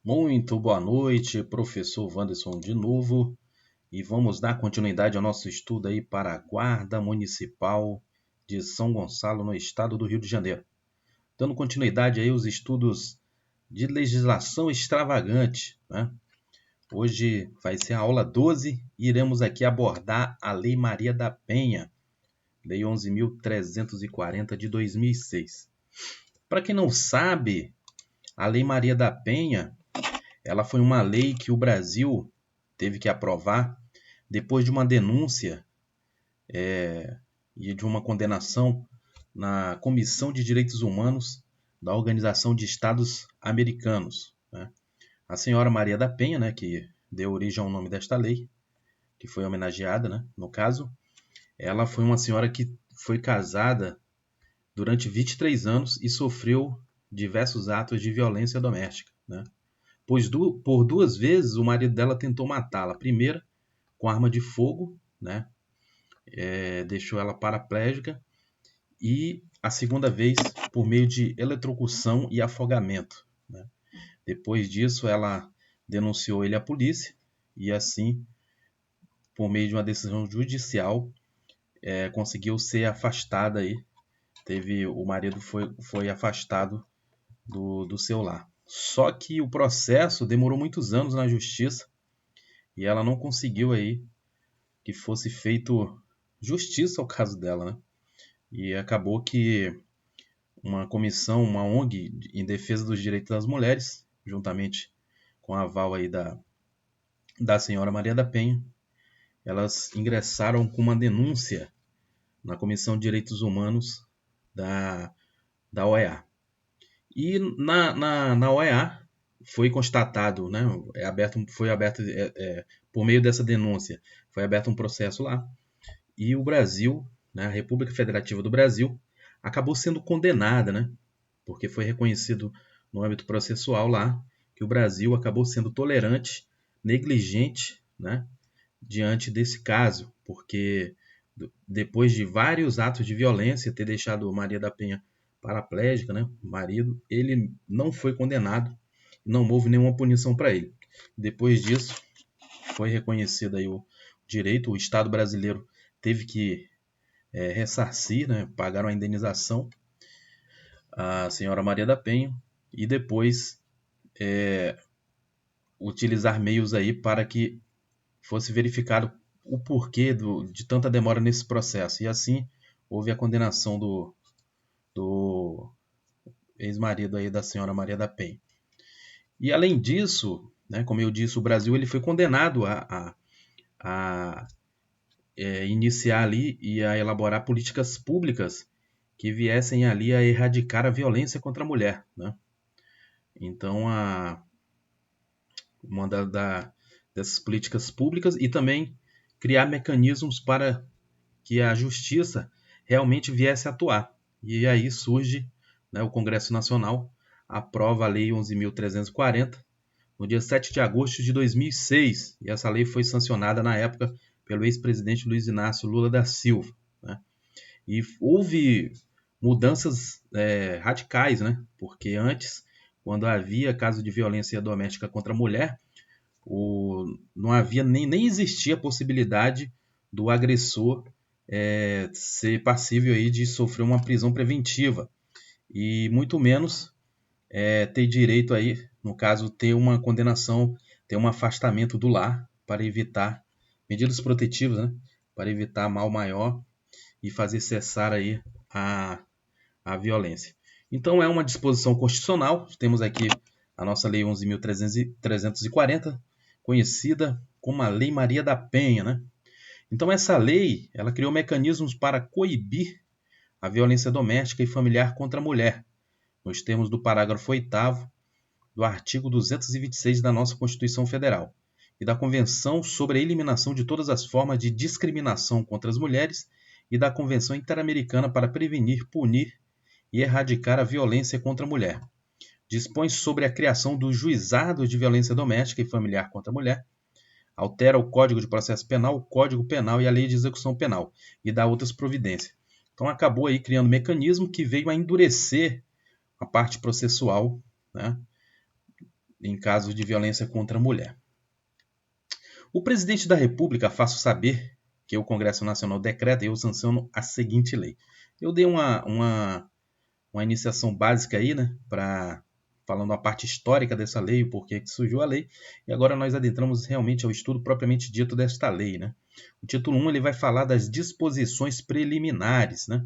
Muito boa noite, professor Wanderson de novo, e vamos dar continuidade ao nosso estudo aí para a Guarda Municipal de São Gonçalo, no estado do Rio de Janeiro. Dando continuidade aí aos estudos de legislação extravagante, né? Hoje vai ser a aula 12 e iremos aqui abordar a Lei Maria da Penha, Lei 11.340 de 2006. Para quem não sabe, a Lei Maria da Penha ela foi uma lei que o Brasil teve que aprovar depois de uma denúncia e de uma condenação na Comissão de Direitos Humanos da Organização de Estados Americanos, né? A senhora Maria da Penha, né, que deu origem ao nome desta lei, que foi homenageada, né, no caso, ela foi uma senhora que foi casada durante 23 anos e sofreu diversos atos de violência doméstica, né? Pois por duas vezes o marido dela tentou matá-la. A primeira com arma de fogo, né? Deixou ela paraplégica. E a segunda vez por meio de eletrocução e afogamento, né? Depois disso, ela denunciou ele à polícia e assim, por meio de uma decisão judicial, conseguiu ser afastada aí. O marido foi afastado do seu lar. Só que o processo demorou muitos anos na justiça e ela não conseguiu aí que fosse feito justiça ao caso dela, né? E acabou que uma comissão, uma ONG em defesa dos direitos das mulheres, juntamente com a aval aí da senhora Maria da Penha, elas ingressaram com uma denúncia na Comissão de Direitos Humanos da OEA. E na OEA foi constatado, né, foi aberto por meio dessa denúncia, foi aberto um processo lá, e o Brasil, né, a República Federativa do Brasil, acabou sendo condenada, né, porque foi reconhecido no âmbito processual lá que o Brasil acabou sendo tolerante, negligente, né, diante desse caso, porque depois de vários atos de violência, ter deixado Maria da Penha paraplégica, né, o marido, ele não foi condenado, não houve nenhuma punição para ele. Depois disso, foi reconhecido aí o direito, o Estado brasileiro teve que ressarcir, né, pagaram a indenização à senhora Maria da Penha e depois utilizar meios aí para que fosse verificado o porquê de tanta demora nesse processo. E assim houve a condenação do ex-marido aí da senhora Maria da Penha. E além disso, né, como eu disse, o Brasil ele foi condenado a iniciar ali e a elaborar políticas públicas que viessem ali a erradicar a violência contra a mulher, né? Então, uma dessas políticas públicas e também criar mecanismos para que a justiça realmente viesse a atuar. E aí surge, né, o Congresso Nacional aprova a Lei 11.340 no dia 7 de agosto de 2006, e essa lei foi sancionada na época pelo ex-presidente Luiz Inácio Lula da Silva, né? E houve mudanças radicais, né? Porque antes, quando havia caso de violência doméstica contra a mulher, não havia nem existia a possibilidade do agressor ser passível aí de sofrer uma prisão preventiva e muito menos ter direito aí, no caso, ter uma condenação, ter um afastamento do lar para evitar medidas protetivas, né? Para evitar mal maior e fazer cessar aí a violência. Então é uma disposição constitucional, temos aqui a nossa Lei 11.340, conhecida como a Lei Maria da Penha, né? Então essa lei, ela criou mecanismos para coibir a violência doméstica e familiar contra a mulher, nos termos do parágrafo 8º do artigo 226 da nossa Constituição Federal e da Convenção sobre a Eliminação de todas as formas de discriminação contra as mulheres e da Convenção Interamericana para prevenir, punir e erradicar a violência contra a mulher. Dispõe sobre a criação do Juizado de Violência Doméstica e Familiar contra a Mulher, altera o Código de Processo Penal, o Código Penal e a Lei de Execução Penal e dá outras providências. Então acabou aí criando um mecanismo que veio a endurecer a parte processual, né, em caso de violência contra a mulher. O presidente da República faço saber que o Congresso Nacional decreta e eu sanciono a seguinte lei. Eu dei uma iniciação básica aí, né, falando a parte histórica dessa lei, o porquê que surgiu a lei, e agora nós adentramos realmente ao estudo propriamente dito desta lei, né. O título 1 ele vai falar das disposições preliminares, né.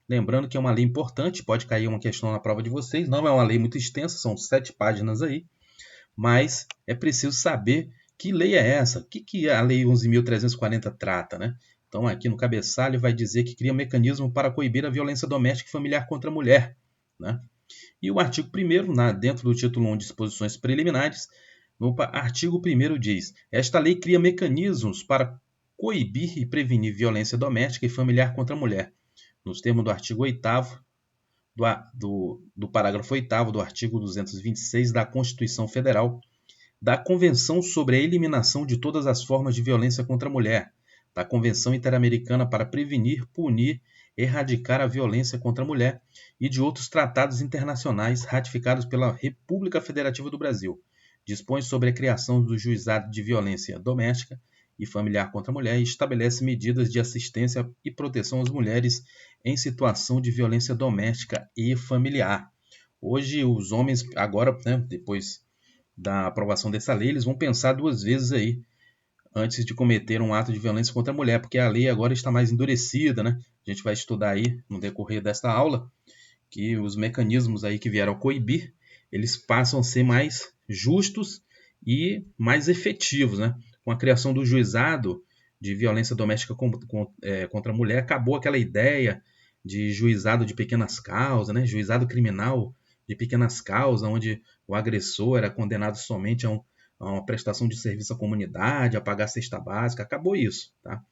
Lembrando que é uma lei importante, pode cair uma questão na prova de vocês, não é uma lei muito extensa, são 7 páginas aí, mas é preciso saber que lei é essa, o que a Lei 11.340 trata, né? Então, aqui no cabeçalho vai dizer que cria um mecanismo para coibir a violência doméstica e familiar contra a mulher, né? E o artigo 1º, dentro do título 1, disposições preliminares, no artigo 1º diz: esta lei cria mecanismos para coibir e prevenir violência doméstica e familiar contra a mulher, nos termos do artigo 8º, do parágrafo 8º do artigo 226 da Constituição Federal, da Convenção sobre a Eliminação de Todas as Formas de Violência contra a Mulher, da Convenção Interamericana para Prevenir, Punir e Erradicar a Violência contra a Mulher e de outros tratados internacionais ratificados pela República Federativa do Brasil. Dispõe sobre a criação do Juizado de Violência Doméstica e Familiar contra a Mulher e estabelece medidas de assistência e proteção às mulheres em situação de violência doméstica e familiar. Hoje, os homens, agora, né, depois da aprovação dessa lei, eles vão pensar 2 vezes aí antes de cometer um ato de violência contra a mulher, porque a lei agora está mais endurecida, né? A gente vai estudar aí no decorrer desta aula que os mecanismos aí que vieram a coibir, eles passam a ser mais justos e mais efetivos, né? Com a criação do juizado de violência doméstica contra a mulher, acabou aquela ideia de juizado de pequenas causas, né? Juizado criminal de pequenas causas, onde o agressor era condenado somente a uma prestação de serviço à comunidade, a pagar a cesta básica. Acabou isso, tá?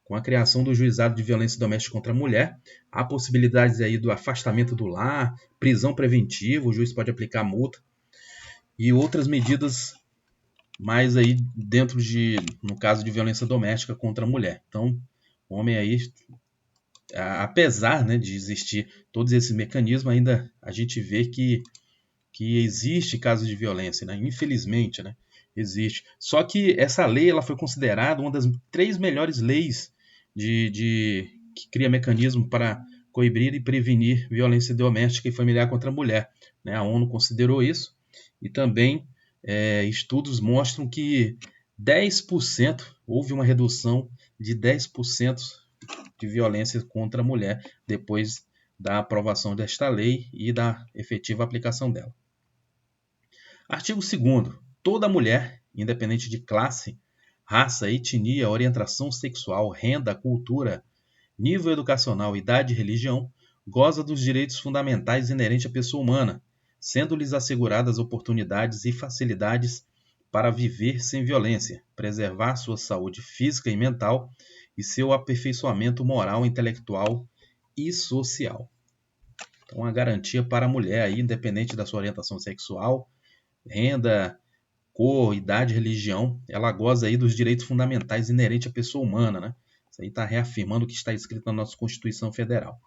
Com a criação do juizado de violência doméstica contra a mulher, há possibilidades aí do afastamento do lar, prisão preventiva, o juiz pode aplicar multa e outras medidas mais aí dentro no caso de violência doméstica contra a mulher. Então, o homem aí, apesar, né, de existir todos esses mecanismos, ainda a gente vê que existe casos de violência, né? Infelizmente, né? Existe. Só que essa lei ela foi considerada uma das 3 melhores leis que cria mecanismo para coibir e prevenir violência doméstica e familiar contra a mulher, né? A ONU considerou isso e também estudos mostram que 10% houve uma redução de 10% de violência contra a mulher depois da aprovação desta lei e da efetiva aplicação dela. Artigo 2º. Toda mulher, independente de classe, raça, etnia, orientação sexual, renda, cultura, nível educacional, idade e religião, goza dos direitos fundamentais inerentes à pessoa humana, sendo-lhes asseguradas oportunidades e facilidades para viver sem violência, preservar sua saúde física e mental e seu aperfeiçoamento moral, intelectual e social. Então, a garantia para a mulher, aí, independente da sua orientação sexual, renda, cor, idade, religião, ela goza aí dos direitos fundamentais inerentes à pessoa humana, né? Isso aí está reafirmando o que está escrito na nossa Constituição Federal.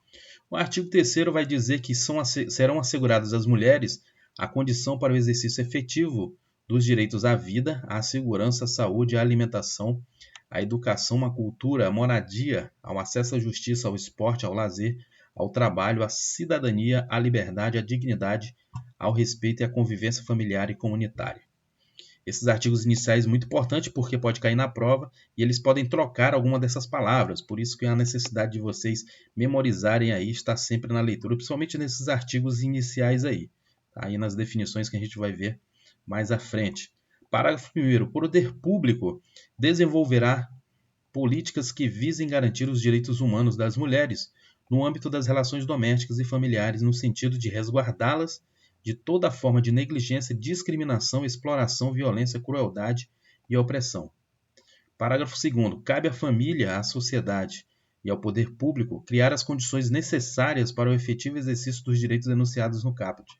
O artigo 3º vai dizer que serão asseguradas às mulheres a condição para o exercício efetivo dos direitos à vida, à segurança, à saúde, à alimentação, à educação, à cultura, à moradia, ao acesso à justiça, ao esporte, ao lazer, ao trabalho, à cidadania, à liberdade, à dignidade, ao respeito e à convivência familiar e comunitária. Esses artigos iniciais são muito importantes porque pode cair na prova e eles podem trocar alguma dessas palavras, por isso que há a necessidade de vocês memorizarem aí, estar sempre na leitura, principalmente nesses artigos iniciais aí, tá? Aí nas definições que a gente vai ver mais à frente. Parágrafo 1º. O poder público desenvolverá políticas que visem garantir os direitos humanos das mulheres no âmbito das relações domésticas e familiares, no sentido de resguardá-las de toda forma de negligência, discriminação, exploração, violência, crueldade e opressão. Parágrafo 2º. Cabe à família, à sociedade e ao poder público criar as condições necessárias para o efetivo exercício dos direitos enunciados no caput.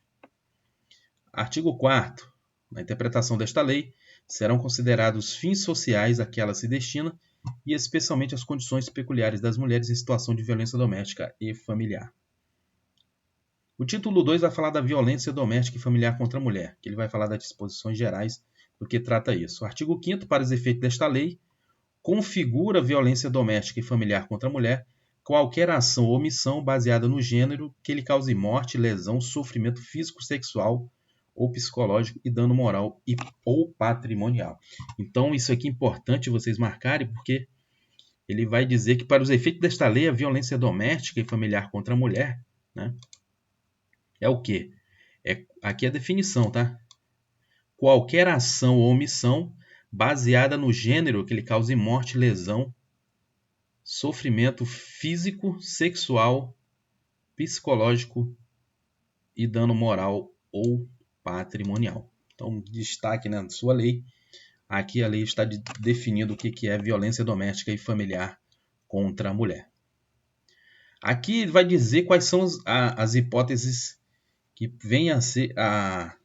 Artigo 4º. Na interpretação desta lei, serão considerados fins sociais a que ela se destina e especialmente as condições peculiares das mulheres em situação de violência doméstica e familiar. O título 2 vai falar da violência doméstica e familiar contra a mulher, que ele vai falar das disposições gerais do que trata isso. O artigo 5º, para os efeitos desta lei, configura violência doméstica e familiar contra a mulher qualquer ação ou omissão baseada no gênero que lhe cause morte, lesão, sofrimento físico, sexual ou psicológico e dano moral ou patrimonial. Então, isso aqui é importante vocês marcarem, porque ele vai dizer que, para os efeitos desta lei, a violência doméstica e familiar contra a mulher, né, é o quê? Aqui é a definição, tá? Qualquer ação ou omissão baseada no gênero que lhe cause morte, lesão, sofrimento físico, sexual, psicológico e dano moral ou patrimonial. Então, destaque na sua lei. Aqui a lei está definindo o que é violência doméstica e familiar contra a mulher. Aqui vai dizer quais são as hipóteses que vêm a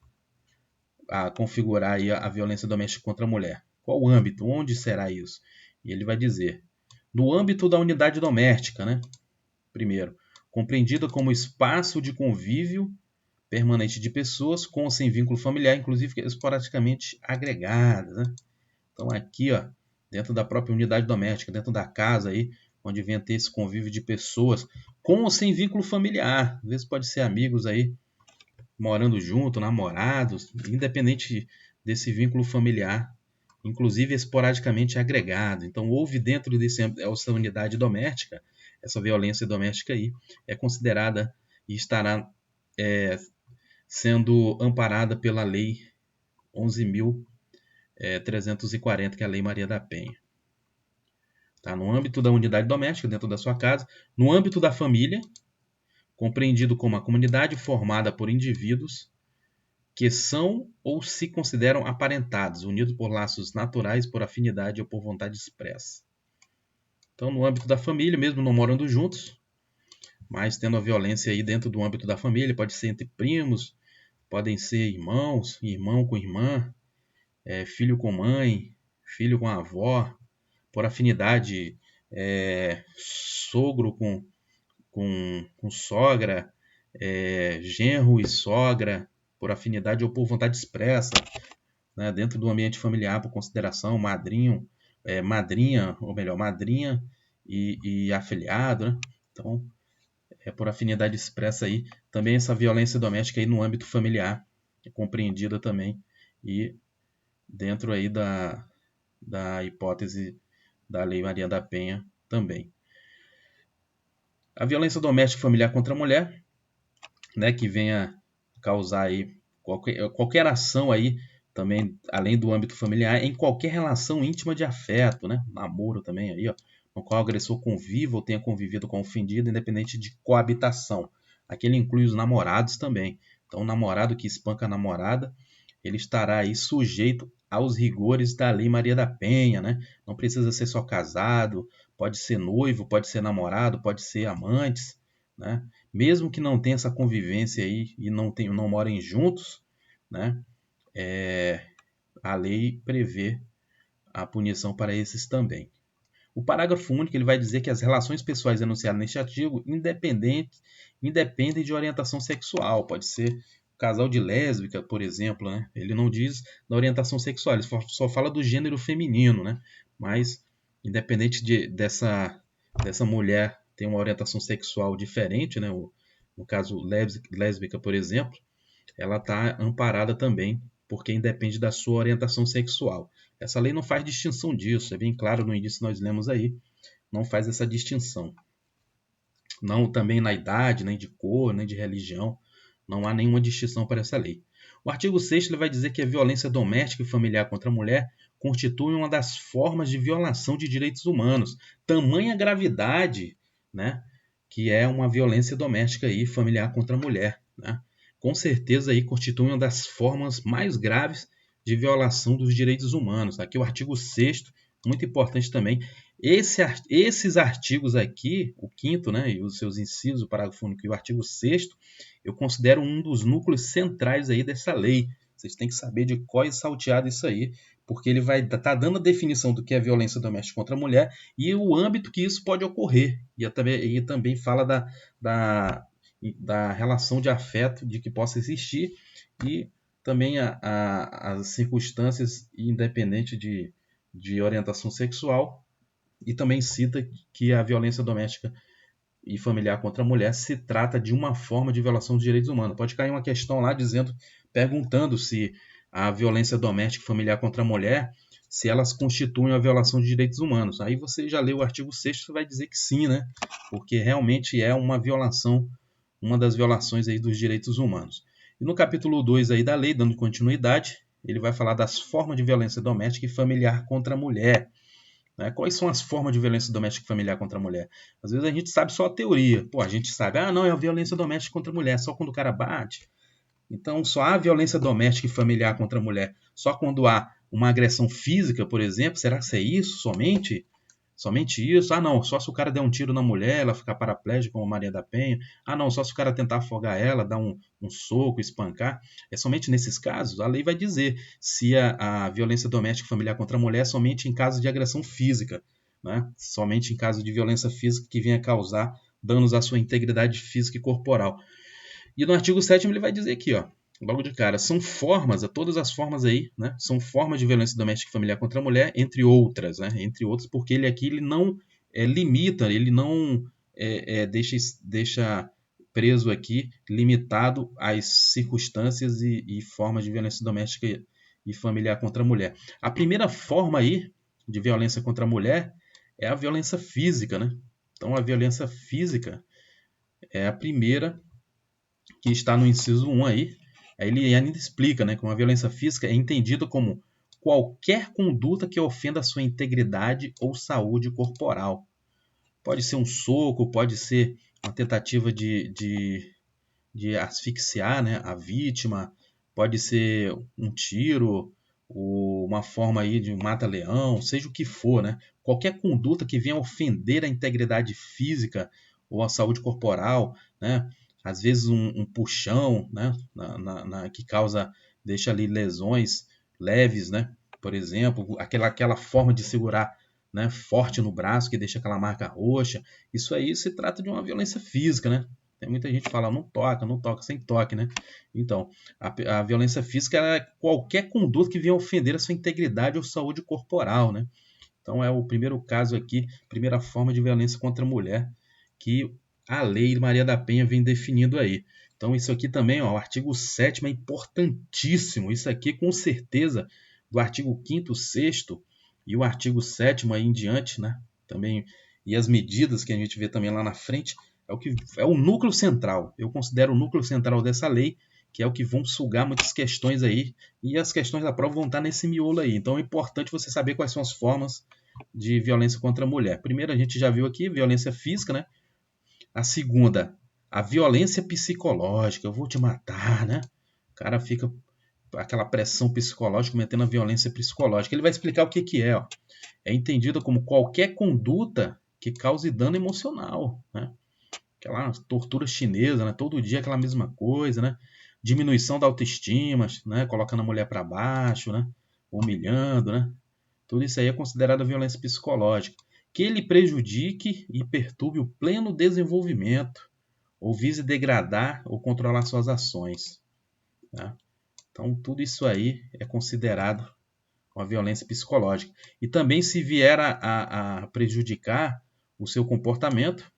configurar aí a violência doméstica contra a mulher. Qual o âmbito? Onde será isso? E ele vai dizer: no âmbito da unidade doméstica, né? Primeiro, compreendida como espaço de convívio permanente de pessoas com ou sem vínculo familiar, inclusive esporadicamente agregadas, né? Então aqui, ó, dentro da própria unidade doméstica, dentro da casa aí, onde vem ter esse convívio de pessoas com ou sem vínculo familiar. Às vezes pode ser amigos aí, morando junto, namorados, independente desse vínculo familiar, inclusive esporadicamente agregado. Então, houve dentro dessa unidade doméstica, essa violência doméstica aí, é considerada e estará sendo amparada pela Lei 11.340, que é a Lei Maria da Penha. Tá? No âmbito da unidade doméstica, dentro da sua casa, no âmbito da família, compreendido como a comunidade formada por indivíduos que são ou se consideram aparentados, unidos por laços naturais, por afinidade ou por vontade expressa. Então, no âmbito da família, mesmo não morando juntos, mas tendo a violência aí dentro do âmbito da família, pode ser entre primos, podem ser irmãos, irmão com irmã, filho com mãe, filho com avó, por afinidade, sogro com sogra, genro e sogra, por afinidade ou por vontade expressa, né, dentro do ambiente familiar, por consideração, madrinha, madrinha e afilhado, né? Então, por afinidade expressa aí, também essa violência doméstica aí no âmbito familiar, é compreendida também, e dentro aí da hipótese da Lei Maria da Penha também. A violência doméstica familiar contra a mulher, né, que venha causar aí qualquer ação aí, também além do âmbito familiar, em qualquer relação íntima de afeto, né, namoro também aí, ó, no qual o agressor conviva ou tenha convivido com o ofendido, independente de coabitação. Aqui ele inclui os namorados também. Então, o namorado que espanca a namorada, ele estará aí sujeito aos rigores da Lei Maria da Penha, né? Não precisa ser só casado, pode ser noivo, pode ser namorado, pode ser amantes, né? Mesmo que não tenha essa convivência aí e não morem juntos, né? A lei prevê a punição para esses também. O parágrafo único ele vai dizer que as relações pessoais enunciadas neste artigo independem de orientação sexual. Pode ser casal de lésbica, por exemplo, né? Ele não diz da orientação sexual, ele só fala do gênero feminino, né? Mas, independente dessa mulher ter uma orientação sexual diferente, né? No caso lésbica, por exemplo, ela está amparada também, porque independe da sua orientação sexual. Essa lei não faz distinção disso, é bem claro, no início nós lemos aí, não faz essa distinção. Não também na idade, nem de cor, nem de religião, não há nenhuma distinção para essa lei. O artigo 6º ele vai dizer que a violência doméstica e familiar contra a mulher constitui uma das formas de violação de direitos humanos. Tamanha gravidade, né, que é uma violência doméstica e familiar contra a mulher, né? Com certeza aí constitui uma das formas mais graves de violação dos direitos humanos. Aqui o artigo 6º, muito importante também. Esses artigos aqui, o 5º, né, e os seus incisos, o parágrafo único e o artigo 6º, eu considero um dos núcleos centrais aí dessa lei. Vocês têm que saber de qual é salteado isso aí, porque ele vai estar dando a definição do que é violência doméstica contra a mulher e o âmbito que isso pode ocorrer. E também fala da relação de afeto de que possa existir e também as circunstâncias independente de orientação sexual, e também cita que a violência doméstica e familiar contra a mulher se trata de uma forma de violação dos direitos humanos. Pode cair uma questão lá perguntando se a violência doméstica e familiar contra a mulher, se elas constituem uma violação de direitos humanos. Aí você já leu o artigo 6º, você vai dizer que sim, né? Porque realmente é uma violação, uma das violações aí dos direitos humanos. E no capítulo 2 aí da lei, dando continuidade, ele vai falar das formas de violência doméstica e familiar contra a mulher. Né? Quais são as formas de violência doméstica e familiar contra a mulher? Às vezes a gente sabe só a teoria. Pô, a gente sabe, não, é a violência doméstica contra a mulher, só quando o cara bate. Então, só há violência doméstica e familiar contra a mulher só quando há uma agressão física, por exemplo? Será que é isso somente? Somente isso? Ah, não, só se o cara der um tiro na mulher, ela ficar paraplégica, como a Maria da Penha. Ah, não, só se o cara tentar afogar ela, dar um soco, espancar. É somente nesses casos? A lei vai dizer se a violência doméstica e familiar contra a mulher é somente em caso de agressão física, né? Somente em caso de violência física que venha causar danos à sua integridade física e corporal. E no artigo 7º ele vai dizer aqui, ó, logo de cara, são formas, todas as formas aí, né, são formas de violência doméstica e familiar contra a mulher, entre outras, né, entre outras, porque ele não limita, ele não deixa preso aqui, limitado às circunstâncias e formas de violência doméstica e familiar contra a mulher. A primeira forma aí de violência contra a mulher é a violência física, né? Então a violência física é a primeira que está no inciso 1 aí. Ele ainda explica, né, que uma violência física é entendida como qualquer conduta que ofenda a sua integridade ou saúde corporal. Pode ser um soco, pode ser uma tentativa de asfixiar, né, a vítima, pode ser um tiro, uma forma aí de um mata-leão, seja o que for, né? Qualquer conduta que venha ofender a integridade física ou a saúde corporal, né? Às vezes um puxão, né? Que deixa ali lesões leves, né? Por exemplo, aquela forma de segurar, né, forte no braço que deixa aquela marca roxa. Isso aí se trata de uma violência física, né? Tem muita gente que fala, não toca, sem toque, né? Então, a violência física é qualquer conduta que venha ofender a sua integridade ou saúde corporal, né? Então, é o primeiro caso aqui, primeira forma de violência contra a mulher, que a lei Maria da Penha vem definindo aí. Então, isso aqui também, ó, o artigo 7º é importantíssimo. Isso aqui, com certeza, do artigo 5º, 6º e o artigo 7º aí em diante, né? Também, e as medidas que a gente vê também lá na frente, é o núcleo central. Eu considero o núcleo central dessa lei, que é o que vão sugar muitas questões aí, e as questões da prova vão estar nesse miolo aí. Então é importante você saber quais são as formas de violência contra a mulher. Primeiro, a gente já viu aqui violência física, né? A segunda, a violência psicológica. Eu vou te matar, né? O cara fica aquela pressão psicológica, metendo a violência psicológica. Ele vai explicar o que, que é. Ó. É entendida como qualquer conduta que cause dano emocional, né? Aquela tortura chinesa, né? Todo dia aquela mesma coisa, né? Diminuição da autoestima, né? Colocando a mulher para baixo, né? Humilhando, né? Tudo isso aí é considerado violência psicológica. Que ele prejudique e perturbe o pleno desenvolvimento, ou vise degradar ou controlar suas ações. Tá? Então, tudo isso aí é considerado uma violência psicológica. E também, se vier a prejudicar o seu comportamento,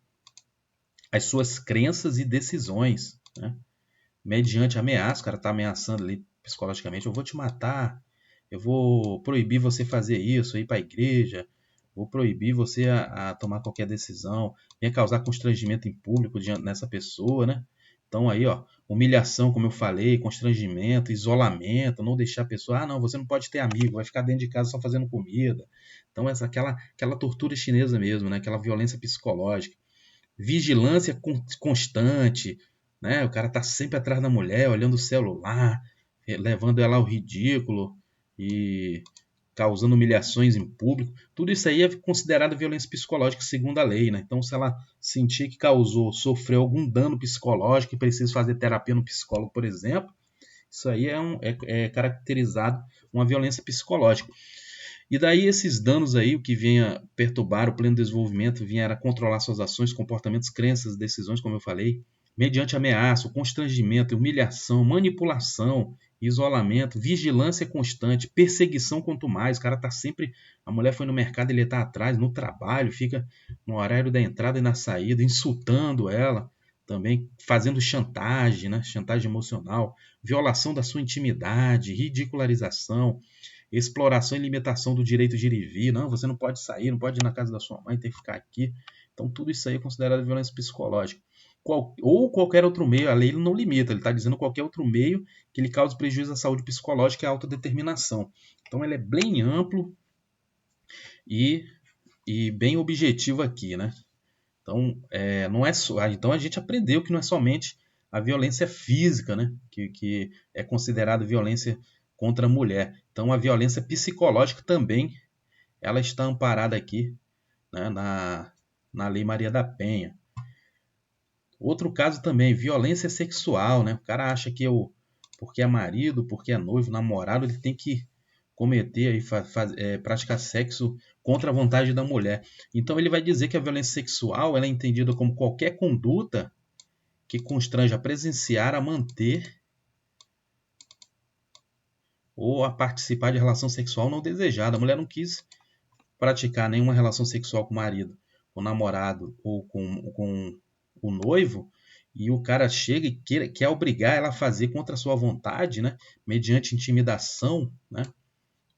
as suas crenças e decisões, né? Mediante ameaça, o cara está ameaçando ali psicologicamente, eu vou te matar, eu vou proibir você fazer isso, ir para a igreja, vou proibir você a tomar qualquer decisão, venha causar constrangimento em público diante dessa pessoa, né? Então aí, ó, humilhação, como eu falei, constrangimento, isolamento, não deixar a pessoa, não, você não pode ter amigo, vai ficar dentro de casa só fazendo comida. Então aquela tortura chinesa mesmo, né? Aquela violência psicológica. Vigilância constante, né? O cara tá sempre atrás da mulher, olhando o celular, levando ela ao ridículo e causando humilhações em público. Tudo isso aí é considerado violência psicológica segundo a lei, né? Então, se ela sentir que sofreu algum dano psicológico e precisa fazer terapia no psicólogo, por exemplo, isso aí é caracterizado uma violência psicológica. E daí esses danos aí, o que venha perturbar o pleno desenvolvimento, venha a controlar suas ações, comportamentos, crenças, decisões, como eu falei, mediante ameaça, constrangimento, humilhação, manipulação, isolamento, vigilância constante, perseguição quanto mais. O cara tá sempre. A mulher foi no mercado, ele tá atrás, no trabalho, fica no horário da entrada e na saída, insultando ela, também fazendo chantagem, né? Chantagem emocional, violação da sua intimidade, ridicularização, exploração e limitação do direito de ir e vir. Não, você não pode sair, não pode ir na casa da sua mãe, tem que ficar aqui. Então, tudo isso aí é considerado violência psicológica. Ou qualquer outro meio, a lei não limita, ele está dizendo qualquer outro meio que lhe cause prejuízo à saúde psicológica e à autodeterminação. Então, ele é bem amplo e, bem objetivo aqui, né? Então, não é só, então, a gente aprendeu que não é somente a violência física, né? Que é considerada violência contra a mulher. Então, a violência psicológica também ela está amparada aqui, né, na Lei Maria da Penha. Outro caso também, violência sexual, né? O cara acha que porque é marido, porque é noivo, namorado, ele tem que cometer e praticar sexo contra a vontade da mulher. Então ele vai dizer que a violência sexual ela é entendida como qualquer conduta que constrange a presenciar, a manter ou a participar de relação sexual não desejada. A mulher não quis praticar nenhuma relação sexual com o marido, com o namorado ou com o noivo, e o cara chega e quer obrigar ela a fazer contra a sua vontade, né? Mediante intimidação, né?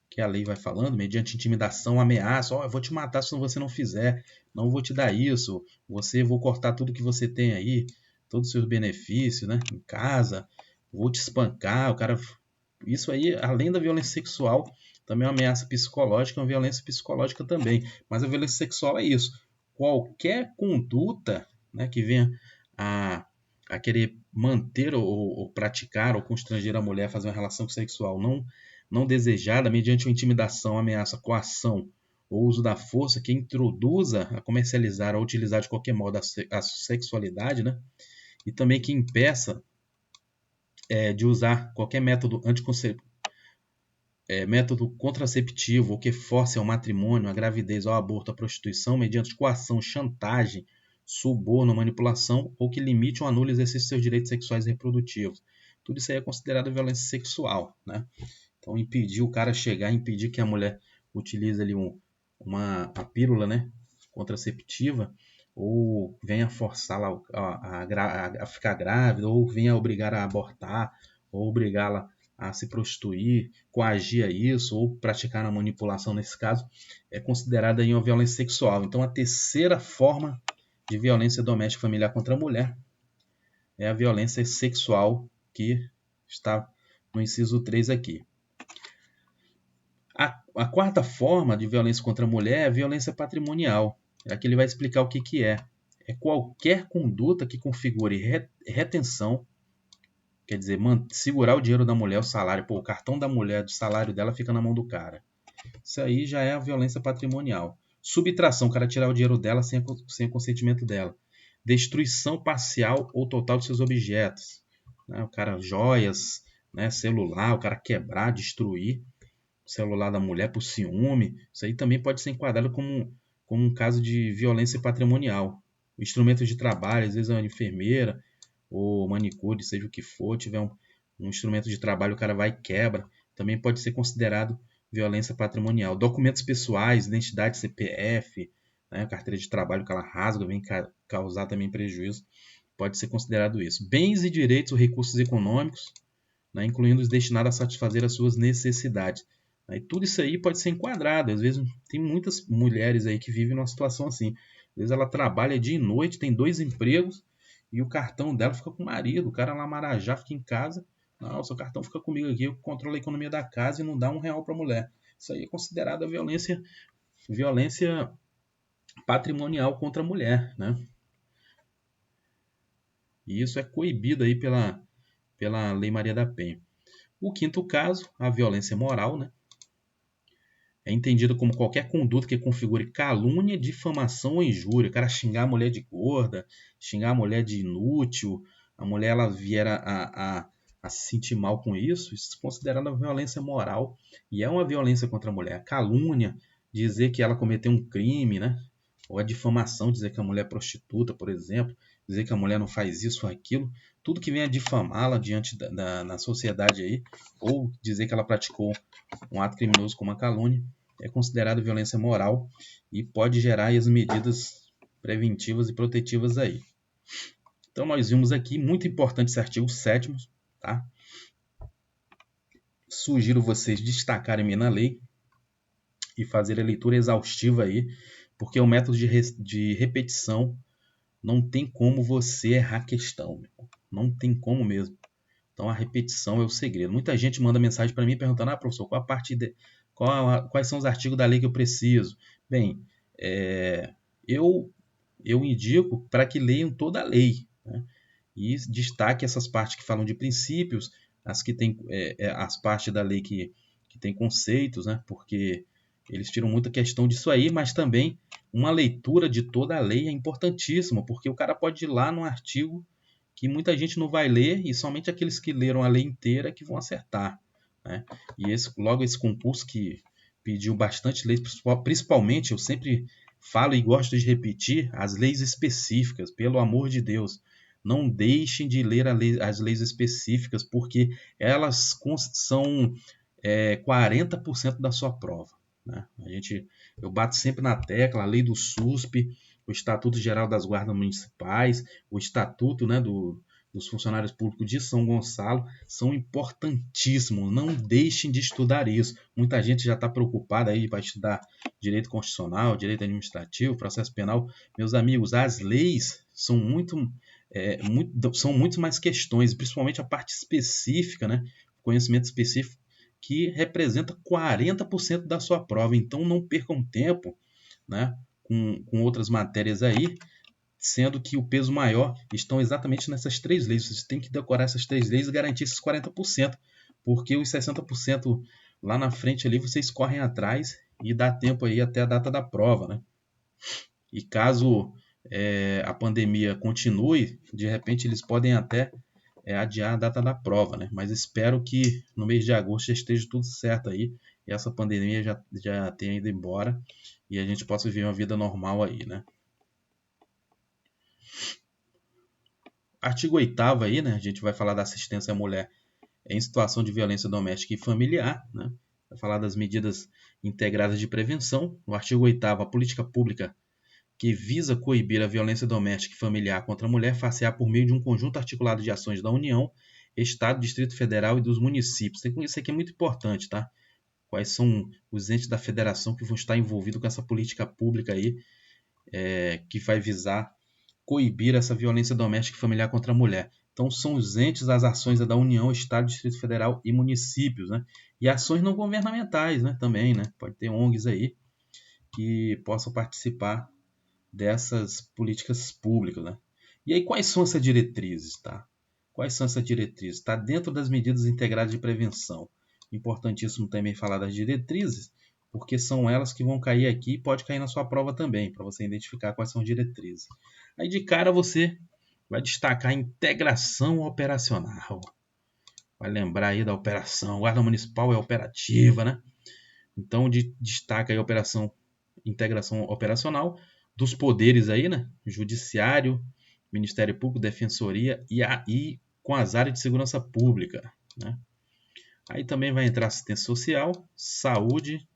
Que a lei vai falando, mediante intimidação, ameaça, eu vou te matar se você não fizer, não vou te dar isso, vou cortar tudo que você tem aí, todos os seus benefícios, né? Em casa, vou te espancar, o cara... Isso aí, além da violência sexual, também é uma ameaça psicológica, uma violência psicológica também. Mas a violência sexual é isso. Qualquer conduta, né, que venha a querer manter ou praticar ou constranger a mulher a fazer uma relação sexual não desejada, mediante uma intimidação, ameaça, coação ou uso da força que introduza a comercializar ou utilizar de qualquer modo a sexualidade, né? E também que impeça de usar qualquer método método contraceptivo ou que force ao matrimônio, à gravidez, ao aborto, à prostituição, mediante coação, chantagem, suborno, manipulação ou que limite ou anule o exercício de seus direitos sexuais e reprodutivos. Tudo isso aí é considerado violência sexual, né? Então, impedir o cara chegar, impedir que a mulher utilize ali a pílula, né, contraceptiva, ou venha forçá-la a ficar grávida, ou venha obrigar a abortar, ou obrigá-la a se prostituir, coagir a isso, ou praticar a manipulação nesse caso, é considerada aí uma violência sexual. Então, a terceira forma de violência doméstica familiar contra a mulher é a violência sexual, que está no inciso 3 aqui. A quarta forma de violência contra a mulher é a violência patrimonial. Aqui ele vai explicar o que é. É qualquer conduta que configure retenção, quer dizer, segurar o dinheiro da mulher, o salário. Pô, o cartão da mulher, do salário dela fica na mão do cara. Isso aí já é a violência patrimonial. Subtração, o cara tirar o dinheiro dela sem o consentimento dela. Destruição parcial ou total de seus objetos. Né? O cara, joias, né? Celular, o cara quebrar, destruir o celular da mulher por ciúme. Isso aí também pode ser enquadrado como um caso de violência patrimonial. O instrumento de trabalho, às vezes é uma enfermeira ou manicure, seja o que for, tiver um instrumento de trabalho, o cara vai e quebra, também pode ser considerado violência patrimonial. Documentos pessoais, identidade CPF, né, carteira de trabalho que ela rasga, vem causar também prejuízo, pode ser considerado isso. Bens e direitos ou recursos econômicos, né, incluindo os destinados a satisfazer as suas necessidades. E tudo isso aí pode ser enquadrado. Às vezes tem muitas mulheres aí que vivem numa situação assim. Às vezes ela trabalha dia e noite, tem 2 empregos e o cartão dela fica com o marido. O cara lá Marajá fica em casa. Não, seu cartão fica comigo aqui, eu controlo a economia da casa e não dá R$1 para a mulher. Isso aí é considerado violência patrimonial contra a mulher, né? E isso é coibido aí pela Lei Maria da Penha. O quinto caso, a violência moral, né? É entendido como qualquer conduta que configure calúnia, difamação ou injúria. O cara xingar a mulher de gorda, xingar a mulher de inútil, a mulher ela vier a se sentir mal com isso é considerado violência moral e é uma violência contra a mulher. A calúnia, dizer que ela cometeu um crime, né? Ou a difamação, dizer que a mulher é prostituta, por exemplo. dizer que a mulher não faz isso ou aquilo, tudo que venha difamá-la diante na sociedade aí, ou dizer que ela praticou um ato criminoso como a calúnia, é considerado violência moral e pode gerar aí as medidas preventivas e protetivas aí. Então nós vimos aqui, muito importante esse artigo 7º, tá? Sugiro vocês destacarem na lei e fazer a leitura exaustiva aí, porque o método de repetição não tem como você errar a questão, meu irmão. Não tem como mesmo. Então a repetição é o segredo. Muita gente manda mensagem para mim perguntando: professor, quais são os artigos da lei que eu preciso? Bem, eu indico para que leiam toda a lei, né? E destaque essas partes que falam de princípios, as que tem as partes da lei que tem conceitos, né? Porque eles tiram muita questão disso aí, mas também uma leitura de toda a lei é importantíssima, porque o cara pode ir lá num artigo que muita gente não vai ler e somente aqueles que leram a lei inteira que vão acertar, né? E logo esse concurso que pediu bastante leis, principalmente, eu sempre falo e gosto de repetir, as leis específicas, pelo amor de Deus. Não deixem de ler as leis específicas, porque elas são 40% da sua prova, né? Eu bato sempre na tecla, a lei do SUSP, o Estatuto Geral das Guardas Municipais, o Estatuto, né, dos Funcionários Públicos de São Gonçalo, são importantíssimos. Não deixem de estudar isso. Muita gente já está preocupada aí para estudar direito constitucional, direito administrativo, processo penal. Meus amigos, as leis são são muito mais questões, principalmente a parte específica, né, conhecimento específico, que representa 40% da sua prova. Então não percam tempo, né, com outras matérias aí, sendo que o peso maior estão exatamente nessas 3 leis. Vocês têm que decorar essas 3 leis e garantir esses 40%, porque os 60% lá na frente ali vocês correm atrás e dá tempo aí até a data da prova, né? E caso a pandemia continue, de repente eles podem até adiar a data da prova, né? Mas espero que no mês de agosto já esteja tudo certo aí e essa pandemia já tenha ido embora e a gente possa viver uma vida normal aí, né? Artigo 8º aí, né? A gente vai falar da assistência à mulher em situação de violência doméstica e familiar, né? Vai falar das medidas integradas de prevenção. No artigo 8º, a política pública que visa coibir a violência doméstica e familiar contra a mulher far-se-á por meio de um conjunto articulado de ações da União, Estado, Distrito Federal e dos municípios. Isso aqui é muito importante, tá? Quais são os entes da federação que vão estar envolvidos com essa política pública aí, que vai visar coibir essa violência doméstica e familiar contra a mulher. Então, são os entes, as ações da União, Estado, Distrito Federal e municípios, né? E ações não governamentais, né? Também, né? Pode ter ONGs aí que possam participar dessas políticas públicas, né? E aí, quais são essas diretrizes, tá? Quais são essas diretrizes? Está dentro das medidas integradas de prevenção. Importantíssimo também falar das diretrizes, porque são elas que vão cair aqui e pode cair na sua prova também, para você identificar quais são as diretrizes. Aí de cara você vai destacar a integração operacional. Vai lembrar aí da operação. Guarda Municipal é operativa, né? Então destaca aí a integração operacional dos poderes aí, né? Judiciário, Ministério Público, Defensoria e com as áreas de segurança pública, né? Aí também vai entrar assistência social, saúde,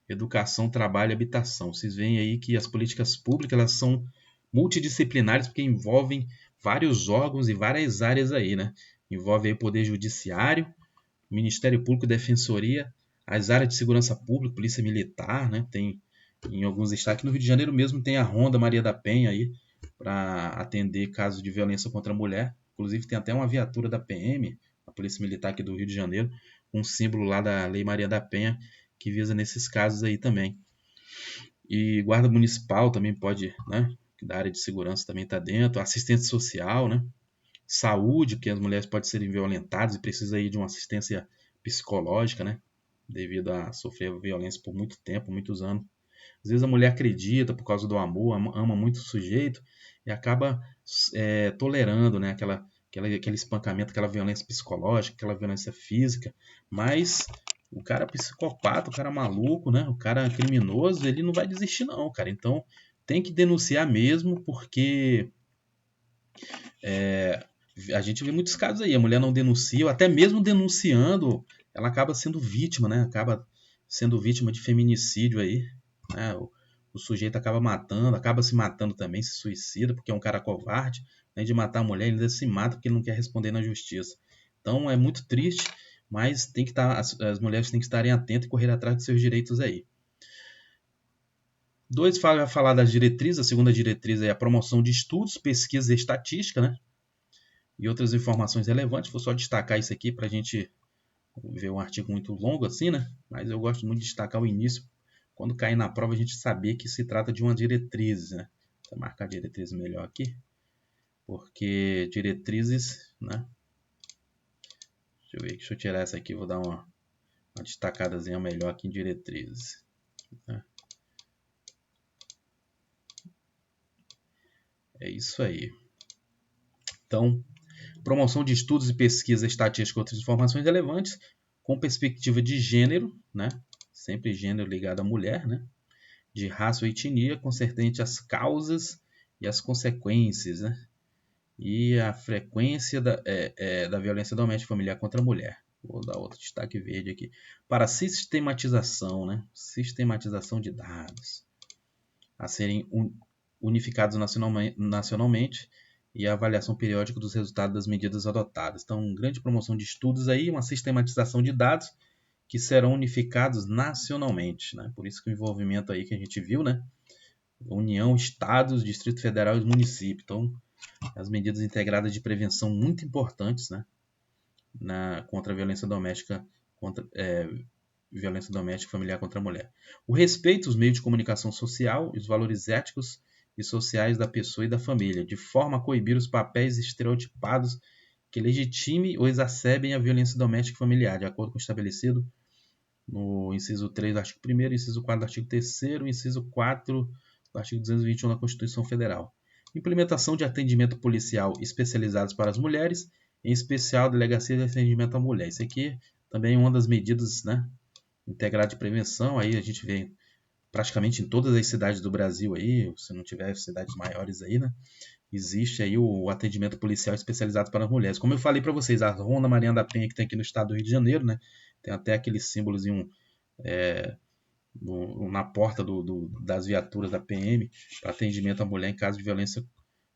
educação, trabalho e habitação. Vocês veem aí que as políticas públicas elas são multidisciplinares porque envolvem vários órgãos e várias áreas aí, né? Envolve aí o Poder Judiciário, Ministério Público, Defensoria, as áreas de segurança pública, Polícia Militar, né? Tem em alguns estados, aqui no Rio de Janeiro mesmo tem a Ronda Maria da Penha aí para atender casos de violência contra a mulher. Inclusive tem até uma viatura da PM, a Polícia Militar aqui do Rio de Janeiro, um símbolo lá da Lei Maria da Penha que visa nesses casos aí também. E Guarda Municipal também pode, né? Da área de segurança também está dentro, assistência social, né? Saúde, porque as mulheres podem serem violentadas e precisa aí de uma assistência psicológica, né? Devido a sofrer violência por muito tempo, muitos anos. Às vezes a mulher acredita por causa do amor, ama muito o sujeito e acaba tolerando, né? Aquele espancamento, aquela violência psicológica, aquela violência física, mas o cara psicopata, o cara maluco, né? O cara criminoso, ele não vai desistir não, cara. Então tem que denunciar mesmo, porque A gente vê muitos casos aí, a mulher não denuncia, ou até mesmo denunciando, ela acaba sendo vítima, né? Acaba sendo vítima de feminicídio aí, né? O sujeito acaba matando, acaba se matando também, se suicida, porque é um cara covarde, além de matar a mulher, ele ainda se mata porque ele não quer responder na justiça. Então é muito triste, mas tem que estar, as mulheres têm que estarem atentas e correr atrás de seus direitos aí. 2, vai falar das diretrizes. A segunda diretriz é a promoção de estudos, pesquisa e estatística, né? E outras informações relevantes. Vou só destacar isso aqui para a gente ver um artigo muito longo assim, né? Mas eu gosto muito de destacar o início. Quando cair na prova, a gente saber que se trata de uma diretriz, né? Vou marcar diretrizes melhor aqui. Porque diretrizes, né? Deixa eu tirar essa aqui, vou dar uma destacadazinha melhor aqui em diretrizes. Né? É isso aí. Então, promoção de estudos e pesquisa estatística e outras informações relevantes com perspectiva de gênero, né? Sempre gênero ligado à mulher, né? De raça ou etnia, concernente às causas e as consequências, né? E a frequência da violência doméstica familiar contra a mulher. Vou dar outro destaque verde aqui. Para sistematização, né? Sistematização de dados a serem unificados nacionalmente e a avaliação periódica dos resultados das medidas adotadas. Então, grande promoção de estudos aí, uma sistematização de dados que serão unificados nacionalmente, né? Por isso que o envolvimento aí que a gente viu, né? União, estados, Distrito Federal e município. Então, as medidas integradas de prevenção muito importantes, né? Contra a violência doméstica, violência doméstica familiar contra a mulher. O respeito aos meios de comunicação social e os valores éticos e sociais da pessoa e da família, de forma a coibir os papéis estereotipados que legitime ou exacerbem a violência doméstica e familiar, de acordo com o estabelecido no inciso 3 do artigo 1º, inciso 4 do artigo 3º, inciso 4 do artigo 221 da Constituição Federal. Implementação de atendimento policial especializados para as mulheres, em especial a Delegacia de Atendimento à Mulher. Isso aqui também é uma das medidas, né, integradas de prevenção. Aí a gente vê praticamente em todas as cidades do Brasil aí, se não tiver cidades maiores aí, né, existe aí o atendimento policial especializado para as mulheres. Como eu falei para vocês, a Ronda Maria da Penha, que tem aqui no estado do Rio de Janeiro, né, tem até aquele símbolozinho na porta das viaturas da PM para atendimento à mulher em caso de violência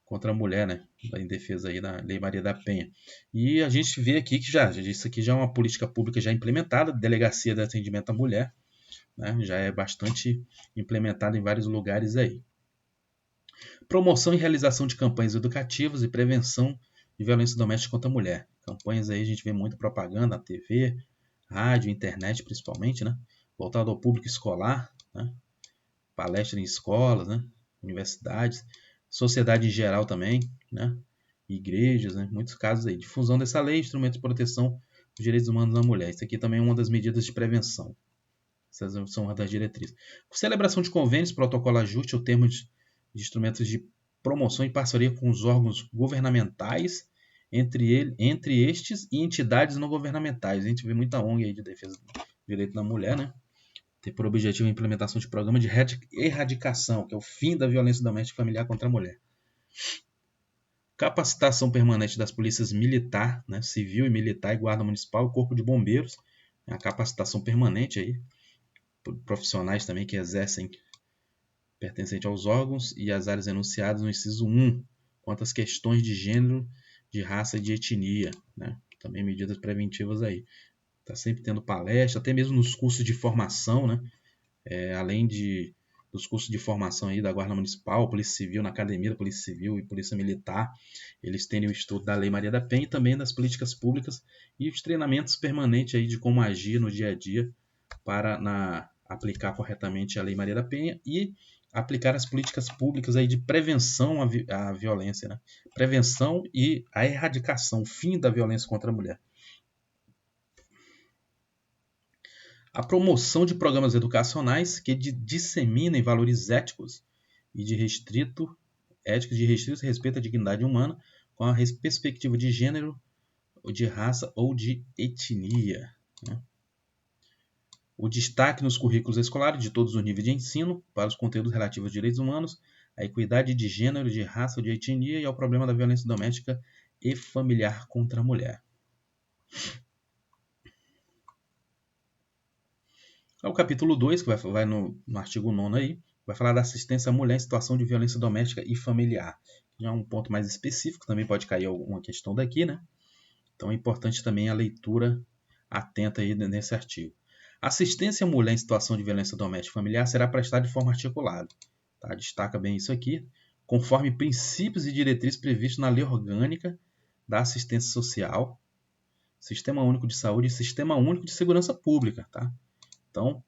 contra a mulher, né, em defesa aí da Lei Maria da Penha. E a gente vê aqui que isso aqui já é uma política pública já implementada, delegacia de atendimento à mulher, né, já é bastante implementada em vários lugares aí. Promoção e realização de campanhas educativas e prevenção de violência doméstica contra a mulher. Campanhas aí a gente vê muita propaganda na TV, rádio, internet principalmente, né? Voltado ao público escolar, né? Palestra em escolas, né? Universidades, sociedade em geral também, né? Igrejas, né? Muitos casos aí. Difusão dessa lei, instrumentos de proteção dos direitos humanos da mulher. Isso aqui também é uma das medidas de prevenção. Essas são uma das diretrizes. Celebração de convênios, protocolo ajuste ou termos de instrumentos de promoção e parceria com os órgãos governamentais, entre estes e entidades não governamentais. A gente vê muita ONG aí de defesa do direito da mulher, né? Tem por objetivo a implementação de programa de erradicação, que é o fim da violência doméstica e familiar contra a mulher. Capacitação permanente das polícias militar, né? Civil e militar e guarda municipal e corpo de bombeiros. A capacitação permanente aí, profissionais também que exercem pertencente aos órgãos e às áreas enunciadas no inciso 1, quanto às questões de gênero, de raça e de etnia, né? Também medidas preventivas aí. Está sempre tendo palestra, até mesmo nos cursos de formação, né? Além dos cursos de formação aí da Guarda Municipal, Polícia Civil, na Academia da Polícia Civil e Polícia Militar, eles têm o estudo da Lei Maria da Penha e também das políticas públicas e os treinamentos permanentes aí de como agir no dia a dia para aplicar corretamente a Lei Maria da Penha e aplicar as políticas públicas aí de prevenção à violência, né? Prevenção e a erradicação, o fim da violência contra a mulher. A promoção de programas educacionais que disseminem valores éticos e de restrito respeito à dignidade humana com a perspectiva de gênero, de raça ou de etnia, né? O destaque nos currículos escolares de todos os níveis de ensino para os conteúdos relativos aos direitos humanos, à equidade de gênero, de raça ou de etnia e ao problema da violência doméstica e familiar contra a mulher. É o capítulo 2, que vai no artigo 9 aí, vai falar da assistência à mulher em situação de violência doméstica e familiar. Já é um ponto mais específico, também pode cair alguma questão daqui, né? Então é importante também a leitura atenta aí nesse artigo. Assistência à mulher em situação de violência doméstica e familiar será prestada de forma articulada. Tá? Destaca bem isso aqui, conforme princípios e diretrizes previstos na Lei Orgânica da Assistência Social, Sistema Único de Saúde e Sistema Único de Segurança Pública. Tá? Então,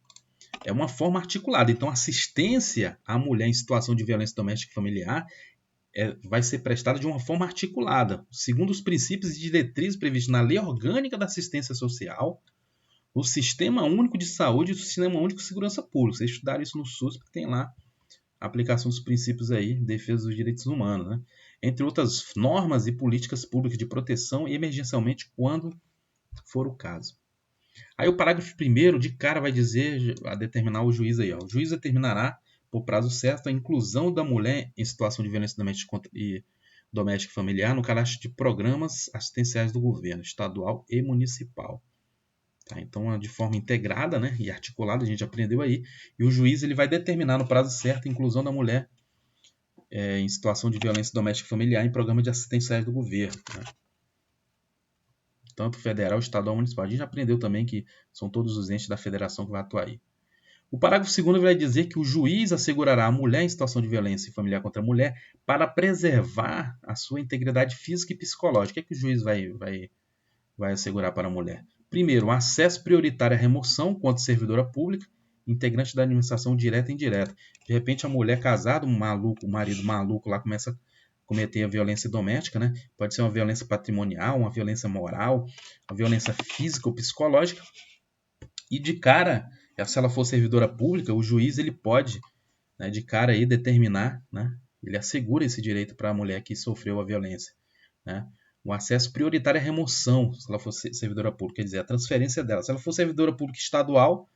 é uma forma articulada. Então, assistência à mulher em situação de violência doméstica e familiar vai ser prestada de uma forma articulada, segundo os princípios e diretrizes previstos na Lei Orgânica da Assistência Social, o Sistema Único de Saúde e o Sistema Único de Segurança Pública. Vocês estudaram isso no SUS, porque tem lá a aplicação dos princípios aí, defesa dos direitos humanos, né? Entre outras normas e políticas públicas de proteção, emergencialmente, quando for o caso. Aí o parágrafo 1º, de cara, vai dizer, a determinar o juiz aí, ó. O juiz determinará, por prazo certo, a inclusão da mulher em situação de violência doméstica e familiar no cadastro de programas assistenciais do governo, estadual e municipal. Tá? Então, de forma integrada, né, e articulada, a gente aprendeu aí, e o juiz ele vai determinar no prazo certo a inclusão da mulher em situação de violência doméstica e familiar em programas de assistenciais do governo. Né? Tanto federal, estadual e municipal. A gente aprendeu também que são todos os entes da federação que vai atuar aí. O parágrafo 2º vai dizer que o juiz assegurará a mulher em situação de violência familiar contra a mulher para preservar a sua integridade física e psicológica. O que o juiz vai assegurar para a mulher? Primeiro, acesso prioritário à remoção quanto servidora pública, integrante da administração direta e indireta. De repente, a mulher casada, um marido maluco lá começa a cometer a violência doméstica, né? Pode ser uma violência patrimonial, uma violência moral, uma violência física ou psicológica. E de cara, se ela for servidora pública, o juiz ele pode, né, de cara aí determinar, né? Ele assegura esse direito para a mulher que sofreu a violência, né? O acesso prioritário à remoção, se ela for servidora pública, quer dizer, a transferência dela. Se ela for servidora pública estadual,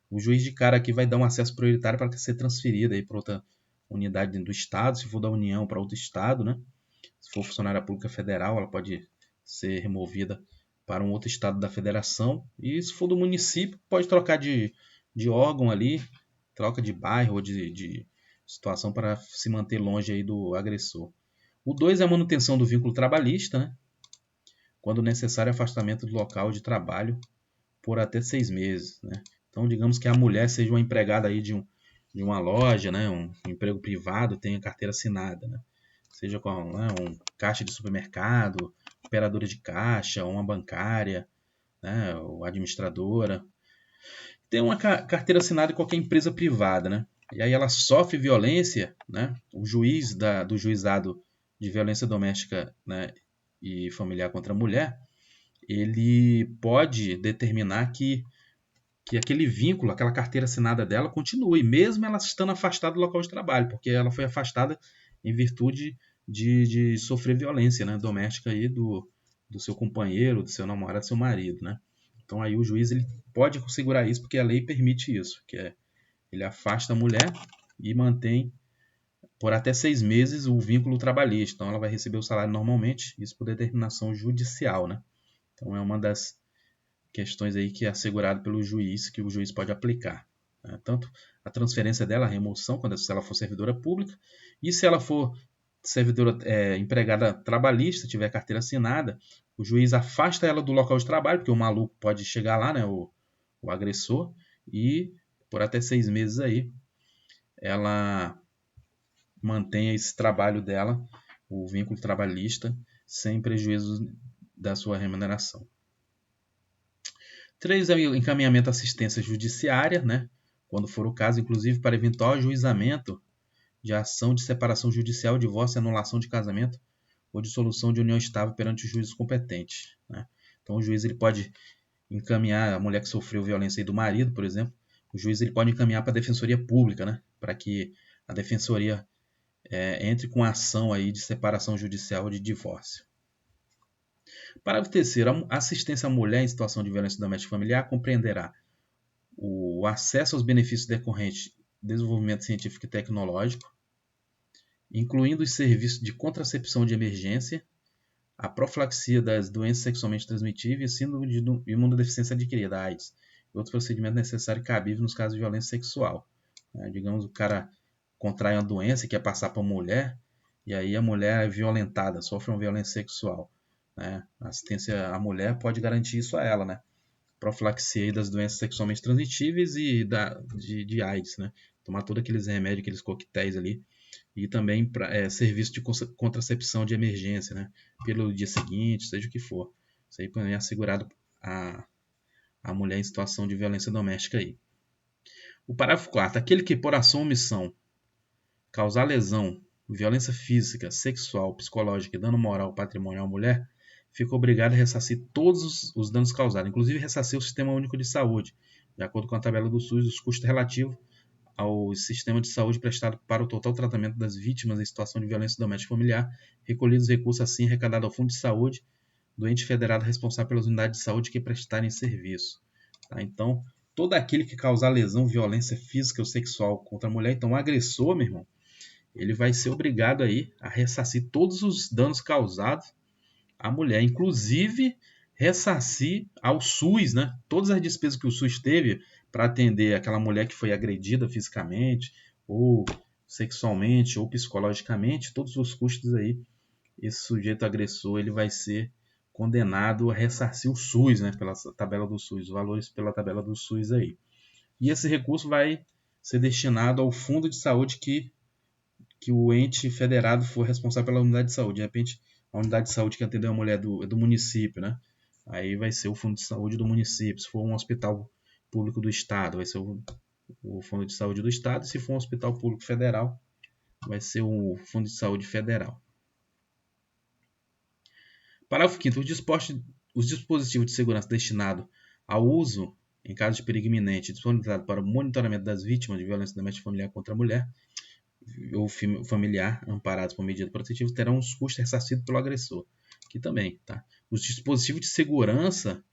o juiz de cara aqui vai dar um acesso prioritário para ser transferida para outra unidade do estado, se for da União para outro estado, né? Se for funcionária pública federal, ela pode ser removida para um outro estado da federação. E se for do município, pode trocar de órgão ali, troca de bairro ou de situação para se manter longe aí do agressor. O 2 é a manutenção do vínculo trabalhista, né? Quando necessário, afastamento do local de trabalho por até 6 meses. Né? Então, digamos que a mulher seja uma empregada aí de uma loja, né? Um emprego privado, tenha carteira assinada, né? Seja com um caixa de supermercado, operadora de caixa, uma bancária, né? Ou administradora. Tem uma carteira assinada em qualquer empresa privada, né? E aí ela sofre violência, né? O juiz do juizado de violência doméstica, né, e familiar contra a mulher, ele pode determinar que aquele vínculo, aquela carteira assinada dela continue, mesmo ela estando afastada do local de trabalho, porque ela foi afastada em virtude de sofrer violência, né, doméstica aí do seu companheiro, do seu namorado, do seu marido, né? Então aí o juiz ele pode segurar isso, porque a lei permite isso, que é ele afasta a mulher e mantém por até 6 meses o vínculo trabalhista. Então ela vai receber o salário normalmente, isso por determinação judicial, né? Então é uma das questões aí que é assegurado pelo juiz, que o juiz pode aplicar. Né? Tanto a transferência dela, a remoção, se ela for servidora pública, e se ela for servidora empregada trabalhista, tiver carteira assinada, o juiz afasta ela do local de trabalho, porque o maluco pode chegar lá, né, o agressor, e por até 6 meses aí, ela mantém esse trabalho dela, o vínculo trabalhista, sem prejuízo da sua remuneração. 3 é o encaminhamento à assistência judiciária, né? Quando for o caso, inclusive para eventual ajuizamento de ação de separação judicial, divórcio, anulação de casamento ou dissolução de união estável perante os juízes competentes. Né? Então o juiz ele pode encaminhar a mulher que sofreu violência aí do marido, por exemplo, o juiz ele pode encaminhar para a defensoria pública, né? Para que a defensoria entre com a ação aí de separação judicial ou de divórcio. Parágrafo 3º. A assistência à mulher em situação de violência doméstica familiar compreenderá o acesso aos benefícios decorrentes do desenvolvimento científico e tecnológico, incluindo os serviços de contracepção de emergência, a profilaxia das doenças sexualmente transmitíveis, síndrome de imunodeficiência adquirida, AIDS, e outros procedimentos necessários e cabíveis nos casos de violência sexual. Digamos, o cara contrai uma doença e quer passar para a mulher, e aí a mulher é violentada, sofre uma violência sexual. A assistência à mulher pode garantir isso a ela, né? Profilaxia das doenças sexualmente transmitíveis e de AIDS, né? Tomar todos aqueles remédios, aqueles coquetéis ali. E também serviço de contracepção de emergência, né? Pelo dia seguinte, seja o que for. Isso aí é assegurado a mulher em situação de violência doméstica aí. O parágrafo 4º. Aquele que por ação ou omissão causar lesão, violência física, sexual, psicológica e dano moral ou patrimonial à mulher, fica obrigado a ressarcir todos os danos causados, inclusive ressarcir o Sistema Único de Saúde, de acordo com a tabela do SUS, os custos relativos ao sistema de saúde prestado para o total tratamento das vítimas em situação de violência doméstica familiar, recolhidos recursos assim arrecadados ao Fundo de Saúde do ente federado responsável pelas unidades de saúde que prestarem serviço. Então, todo aquele que causar lesão, violência física ou sexual contra a mulher, então o agressor, meu irmão, ele vai ser obrigado aí a ressarcir todos os danos causados à mulher, inclusive ressarcir ao SUS, né? Todas as despesas que o SUS teve para atender aquela mulher que foi agredida fisicamente, ou sexualmente, ou psicologicamente, todos os custos aí, esse sujeito agressor ele vai ser condenado a ressarcir o SUS, né? Pela tabela do SUS, os valores pela tabela do SUS aí. E esse recurso vai ser destinado ao fundo de saúde que o ente federado for responsável pela unidade de saúde. De repente, a unidade de saúde que atendeu a mulher do município, né? Aí vai ser o fundo de saúde do município. Se for um hospital público do estado, vai ser o fundo de saúde do estado. E se for um hospital público federal, vai ser o fundo de saúde federal. Parágrafo 5º. Os dispositivos de segurança destinados ao uso em caso de perigo iminente disponibilizados para o monitoramento das vítimas de violência doméstica familiar contra a mulher ou familiar amparados por medida protetiva terão os custos ressarcidos pelo agressor. Aqui também, tá? Os dispositivos de segurança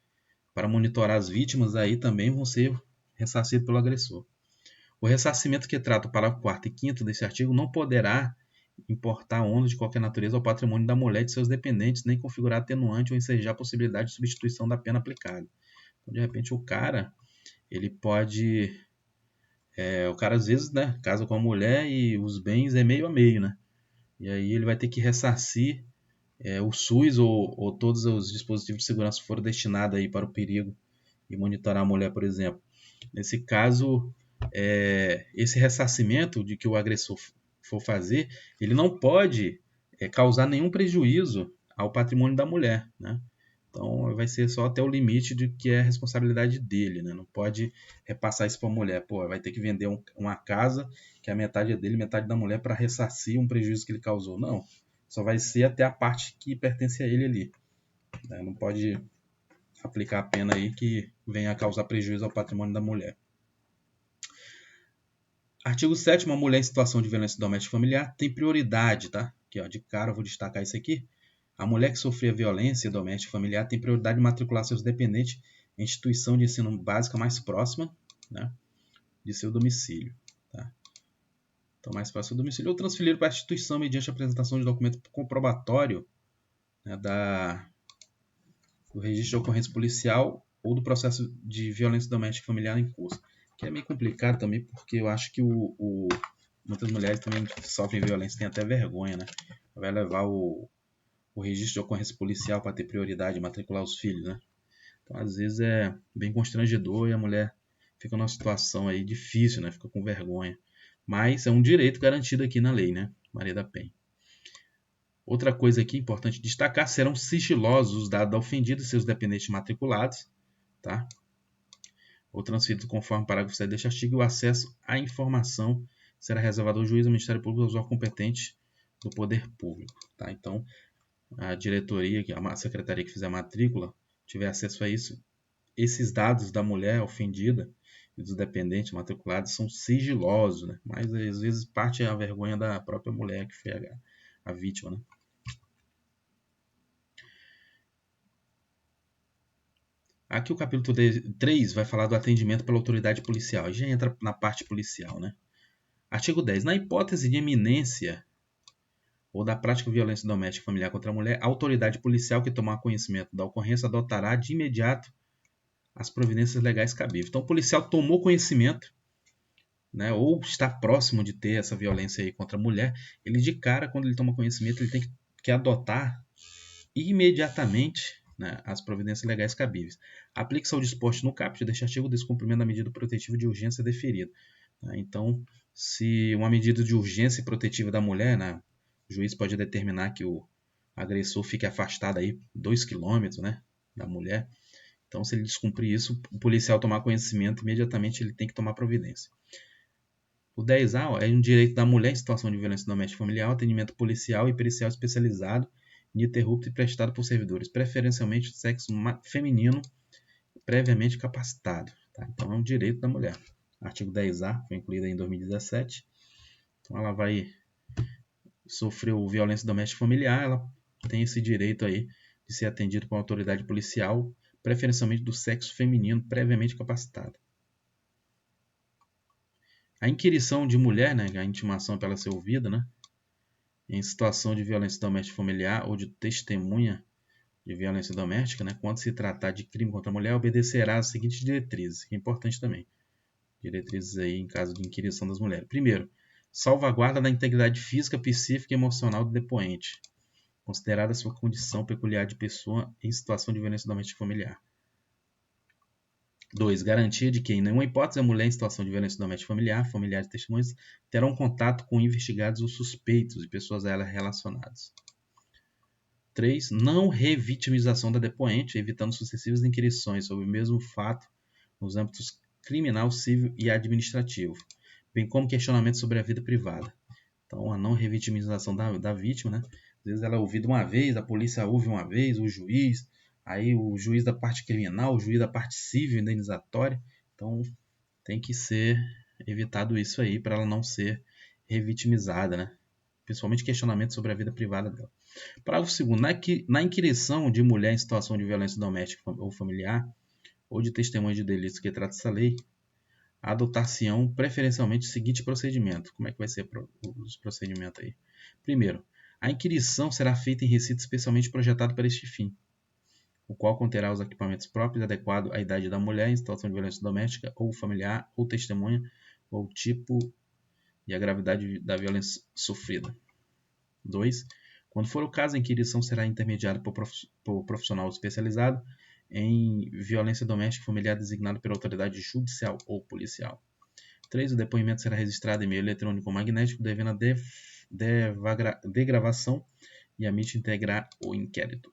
para monitorar as vítimas aí também vão ser ressarcidos pelo agressor. O ressarcimento que trata o parágrafo 4º e 5º desse artigo não poderá importar ônus de qualquer natureza ao patrimônio da mulher e de seus dependentes, nem configurar atenuante ou ensejar a possibilidade de substituição da pena aplicada. Então, de repente, o cara, ele pode... o cara, às vezes, né, casa com a mulher e os bens é meio a meio, né? E aí ele vai ter que ressarcir o SUS ou todos os dispositivos de segurança que foram destinados aí para o perigo e monitorar a mulher, por exemplo. Nesse caso, esse ressarcimento de que o agressor for fazer, ele não pode causar nenhum prejuízo ao patrimônio da mulher, né? Então vai ser só até o limite de que é a responsabilidade dele, né? Não pode repassar isso para a mulher. Pô, vai ter que vender uma casa que a metade é dele, metade da mulher para ressarcir um prejuízo que ele causou. Não, só vai ser até a parte que pertence a ele ali. Né? Não pode aplicar a pena aí que venha a causar prejuízo ao patrimônio da mulher. Artigo 7º. A mulher em situação de violência doméstica familiar tem prioridade, tá? Aqui, ó, de cara eu vou destacar isso aqui. A mulher que sofria violência doméstica familiar tem prioridade de matricular seus dependentes em instituição de ensino básica mais próxima, né, de seu domicílio. Tá? Então, mais próximo do domicílio, ou transferir para a instituição mediante a apresentação de documento comprobatório, né, do registro de ocorrência policial ou do processo de violência doméstica familiar em curso. Que é meio complicado também, porque eu acho que muitas mulheres também que sofrem violência têm até vergonha, né? Vai levar o registro de ocorrência policial para ter prioridade de matricular os filhos, né? Então, às vezes é bem constrangedor e a mulher fica numa situação aí difícil, né? Fica com vergonha. Mas é um direito garantido aqui na lei, né? Maria da Penha. Outra coisa aqui importante destacar, serão sigilosos os dados da ofendida e seus dependentes matriculados, tá? Ou transferidos conforme o parágrafo 7 deste artigo, e o acesso à informação será reservado ao juiz, ao Ministério Público e aos órgãos competentes do poder público, tá? Então, a diretoria, a secretaria que fizer a matrícula, tiver acesso a isso, esses dados da mulher ofendida e dos dependentes matriculados são sigilosos, né? Mas às vezes parte é a vergonha da própria mulher que foi a vítima, né? Aqui o capítulo 3 vai falar do atendimento pela autoridade policial. Já entra na parte policial, né? Artigo 10. Na hipótese de eminência ou da prática de violência doméstica e familiar contra a mulher, a autoridade policial que tomar conhecimento da ocorrência adotará de imediato as providências legais cabíveis. Então, o policial tomou conhecimento, né, ou está próximo de ter essa violência aí contra a mulher, ele de cara, quando ele toma conhecimento, ele tem que adotar imediatamente, né, as providências legais cabíveis. Aplique-se ao disposto no caput deste artigo o descumprimento da medida protetiva de urgência deferida. Né? Então, se uma medida de urgência protetiva da mulher, né, o juiz pode determinar que o agressor fique afastado aí 2 km, né, da mulher. Então, se ele descumprir isso, o policial tomar conhecimento, imediatamente ele tem que tomar providência. O 10A é um direito da mulher em situação de violência doméstica e familiar, atendimento policial e pericial especializado, ininterrupto e prestado por servidores, preferencialmente do sexo feminino, previamente capacitado. Tá? Então, é um direito da mulher. Artigo 10A, foi incluído em 2017. Então, ela vai sofrer violência doméstica e familiar, ela tem esse direito aí de ser atendida por uma autoridade policial, preferencialmente do sexo feminino, previamente capacitado. A inquirição de mulher, né, a intimação para ela ser ouvida, né, em situação de violência doméstica familiar ou de testemunha de violência doméstica, né, quando se tratar de crime contra a mulher, obedecerá às seguintes diretrizes, que é importante também. Diretrizes aí em caso de inquirição das mulheres. Primeiro, salvaguarda da integridade física, psíquica e emocional do depoente, considerada sua condição peculiar de pessoa em situação de violência doméstica familiar. 2. Garantia de que, em nenhuma hipótese, a mulher em situação de violência doméstica familiar, familiares e testemunhas terão contato com investigados ou suspeitos e pessoas a ela relacionadas. 3. Não revitimização da depoente, evitando sucessivas inquirições sobre o mesmo fato nos âmbitos criminal, civil e administrativo, bem como questionamentos sobre a vida privada. Então, a não revitimização da vítima, né? Às vezes ela é ouvida uma vez, a polícia ouve uma vez, o juiz, aí o juiz da parte criminal, o juiz da parte civil, indenizatória. Então, tem que ser evitado isso aí para ela não ser revitimizada, né? Principalmente questionamentos sobre a vida privada dela. Parágrafo 2º. Na inquirição de mulher em situação de violência doméstica ou familiar, ou de testemunha de delitos que trata essa lei, adotar-se-ão preferencialmente o seguinte procedimento. Como é que vai ser os procedimentos aí? Primeiro, a inquirição será feita em recinto especialmente projetado para este fim, o qual conterá os equipamentos próprios adequados à idade da mulher em situação de violência doméstica ou familiar ou testemunha, ou tipo e a gravidade da violência sofrida. 2. Quando for o caso, a inquirição será intermediada por profissional especializado em violência doméstica e familiar designado pela autoridade judicial ou policial. 3. O depoimento será registrado em meio eletrônico ou magnético, devendo a degravação e a MIT integrar o inquérito.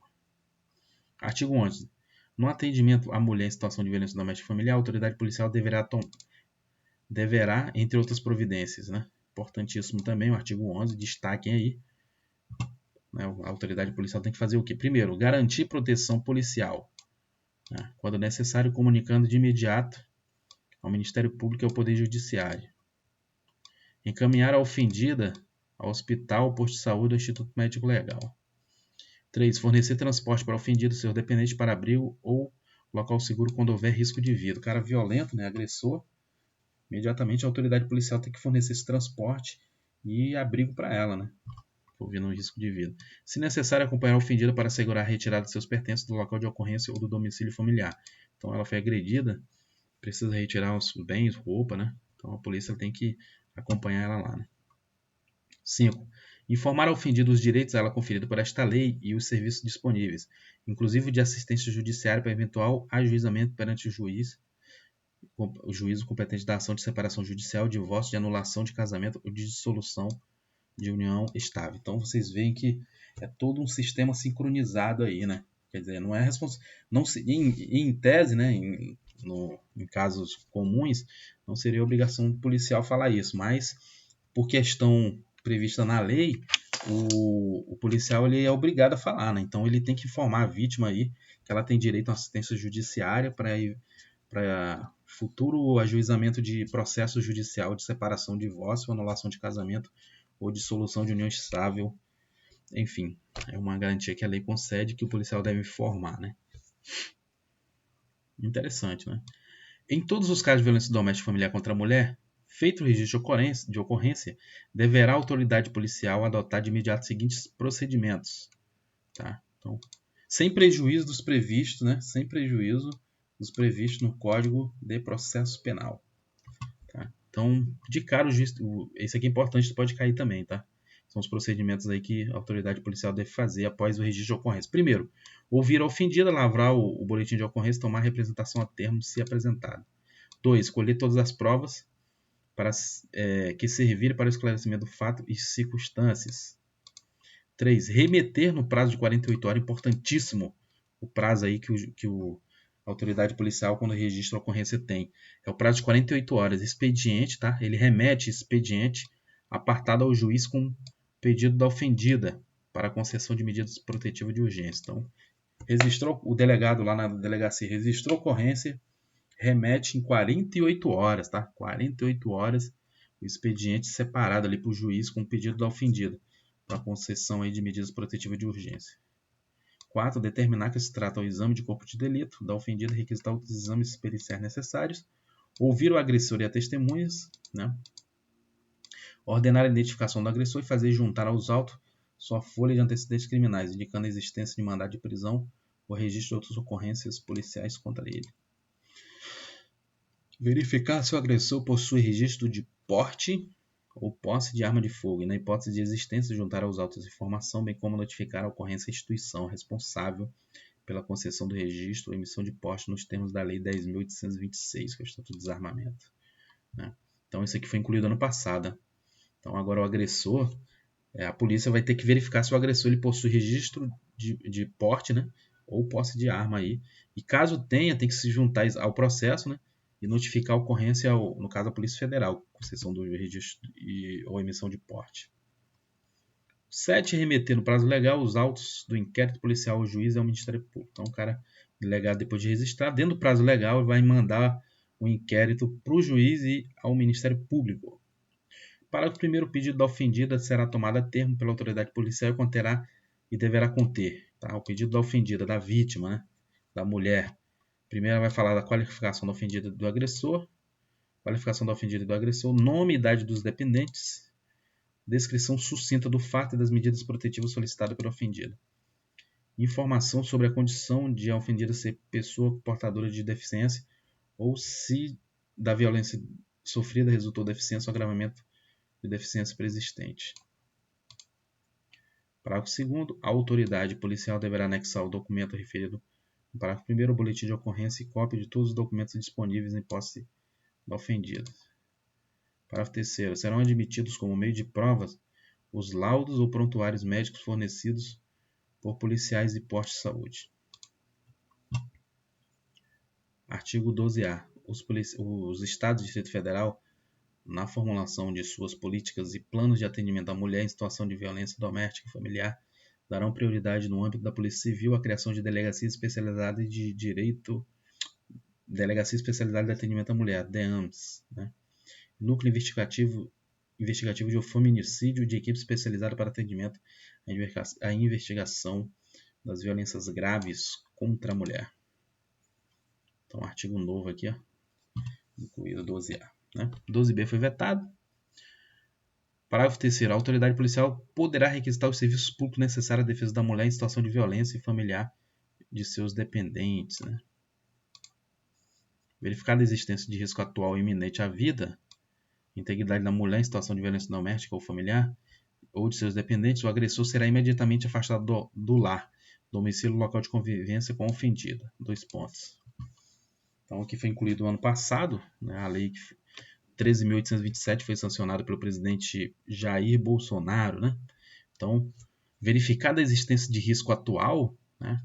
Artigo 11. No atendimento à mulher em situação de violência doméstica e familiar, a autoridade policial deverá, entre outras providências, né? Importantíssimo também, o artigo 11, destaquem aí, né? A autoridade policial tem que fazer o quê? Primeiro, garantir proteção policial, né? Quando necessário, comunicando de imediato ao Ministério Público e ao Poder Judiciário. Encaminhar a ofendida ao hospital, posto de saúde ou instituto médico legal. 3. Fornecer transporte para o ofendido, seus dependentes para abrigo ou local seguro quando houver risco de vida. O cara violento, né, agressor, imediatamente a autoridade policial tem que fornecer esse transporte e abrigo para ela, né, ouvindo um risco de vida. Se necessário, acompanhar a ofendida para assegurar a retirada de seus pertences do local de ocorrência ou do domicílio familiar. Então ela foi agredida, precisa retirar os bens, roupa, né? Então a polícia tem que acompanhar ela lá, né? 5. Informar ao ofendido os direitos a ela conferidos por esta lei e os serviços disponíveis, inclusive de assistência judiciária para eventual ajuizamento perante o juízo competente da ação de separação judicial, divórcio, de anulação de casamento ou de dissolução de união estável. Então vocês veem que é todo um sistema sincronizado aí, né? Quer dizer, não é em tese, né, em casos comuns, não seria obrigação do policial falar isso, mas por questão prevista na lei, o policial ele é obrigado a falar, né? Então ele tem que informar a vítima aí que ela tem direito a assistência judiciária para futuro ajuizamento de processo judicial de separação, divórcio, anulação de casamento ou dissolução de união estável. Enfim, é uma garantia que a lei concede que o policial deve informar, né? Interessante, né? Em todos os casos de violência doméstica familiar contra a mulher, Feito o registro de ocorrência, deverá a autoridade policial adotar de imediato os seguintes procedimentos. Tá? Então, sem prejuízo dos previstos, né? Sem prejuízo dos previstos no Código de Processo Penal. Tá? Então, de cara, esse aqui é importante, pode cair também, tá? São os procedimentos aí que a autoridade policial deve fazer após o registro de ocorrência. Primeiro, ouvir a ofendida, lavrar o boletim de ocorrência, tomar representação a termo se apresentado. 2. Colher todas as provas que servirem para o esclarecimento do fato e circunstâncias. 3. Remeter no prazo de 48 horas, importantíssimo o prazo aí que a autoridade policial, quando registra a ocorrência, tem. É o prazo de 48 horas. Expediente, tá? Ele remete expediente apartado ao juiz com pedido da ofendida para a concessão de medidas protetivas de urgência. Então, registrou o delegado lá na delegacia, registrou a ocorrência, remete em 48 horas, tá? 48 horas o expediente separado ali para o juiz com pedido da ofendida para a concessão aí de medidas protetivas de urgência. 4. Determinar que se trata o exame de corpo de delito da ofendida e requisitar os exames periciais necessários. Ouvir o agressor e a testemunhas, né? Ordenar a identificação do agressor e fazer juntar aos autos sua folha de antecedentes criminais, indicando a existência de mandado de prisão ou registro de outras ocorrências policiais contra ele. Verificar se o agressor possui registro de porte ou posse de arma de fogo e, na hipótese de existência, juntar aos autos de informação, bem como notificar a ocorrência à instituição responsável pela concessão do registro ou emissão de porte nos termos da Lei 10.826, que é o Estatuto do Desarmamento. Né? Então, isso aqui foi incluído ano passado. Então, agora o agressor, a polícia vai ter que verificar se o agressor ele possui registro de porte, né? Ou posse de arma aí. E caso tenha, tem que se juntar ao processo, né? E notificar a ocorrência, no caso, à Polícia Federal, concessão do registro ou emissão de porte. 7. Remeter no prazo legal os autos do inquérito policial ao juiz e ao Ministério Público. Então, o cara, delegado, depois de registrar, dentro do prazo legal, ele vai mandar o inquérito para o juiz e ao Ministério Público. Parágrafo 1º, o pedido da ofendida será tomado a termo pela autoridade policial e conterá e deverá conter, tá? O pedido da ofendida, da vítima, né? Da mulher. Primeiro vai falar da qualificação da ofendida e do agressor, qualificação da ofendida e do agressor, nome e idade dos dependentes, descrição sucinta do fato e das medidas protetivas solicitadas pela ofendida. Informação sobre a condição de a ofendida ser pessoa portadora de deficiência ou se da violência sofrida resultou deficiência ou agravamento de deficiência preexistente. Parágrafo 2º. A autoridade policial deverá anexar o documento referido no parágrafo 1º, o boletim de ocorrência e cópia de todos os documentos disponíveis em posse da ofendida. Parágrafo 3º. Serão admitidos como meio de provas os laudos ou prontuários médicos fornecidos por policiais de posto de saúde. Artigo 12A. Os Estados e Distrito Federal, na formulação de suas políticas e planos de atendimento à mulher em situação de violência doméstica e familiar, darão prioridade no âmbito da Polícia Civil à criação de delegacias especializadas de direito, delegacia especializada de atendimento à mulher, DEAMS, né? Núcleo investigativo de feminicídio de equipe especializada para atendimento à investigação das violências graves contra a mulher. Então, artigo novo aqui, ó, incluído 12A. Né? 12B foi vetado. Parágrafo 3º. A autoridade policial poderá requisitar os serviços públicos necessários à defesa da mulher em situação de violência familiar de seus dependentes. Né? Verificada a existência de risco atual e iminente à vida, integridade da mulher em situação de violência doméstica ou familiar, ou de seus dependentes, o agressor será imediatamente afastado do lar, domicílio local de convivência com a ofendida. 2 pontos. Então, aqui foi incluído no ano passado, né, a lei 13.827 foi sancionada pelo presidente Jair Bolsonaro. Né? Então, verificada a existência de risco atual, né,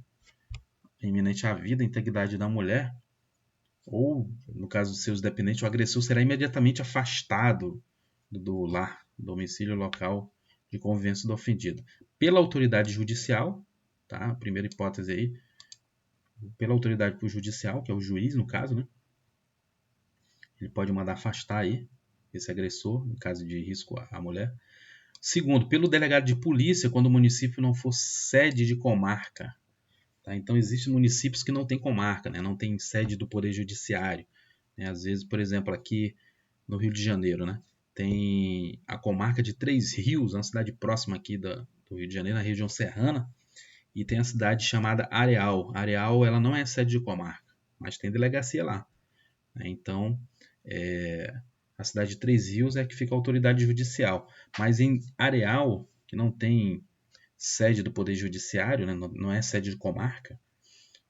iminente à vida, integridade da mulher, ou, no caso de seus dependentes, o agressor será imediatamente afastado do lar, domicílio local de convivência do ofendido, pela autoridade judicial, tá? A primeira hipótese aí, pela autoridade judicial, que é o juiz, no caso, né? Ele pode mandar afastar aí esse agressor, em caso de risco à mulher. Segundo, pelo delegado de polícia, quando o município não for sede de comarca. Tá? Então, existem municípios que não têm comarca, né? Não tem sede do Poder Judiciário. Né? Às vezes, por exemplo, aqui no Rio de Janeiro, né? Tem a comarca de Três Rios, uma cidade próxima aqui do Rio de Janeiro, na região serrana, e tem a cidade chamada Areal. Areal, ela não é sede de comarca, mas tem delegacia lá, né? Então, a cidade de Três Rios é que fica a autoridade judicial. Mas em Areal, que não tem sede do Poder Judiciário, né? Não é sede de comarca,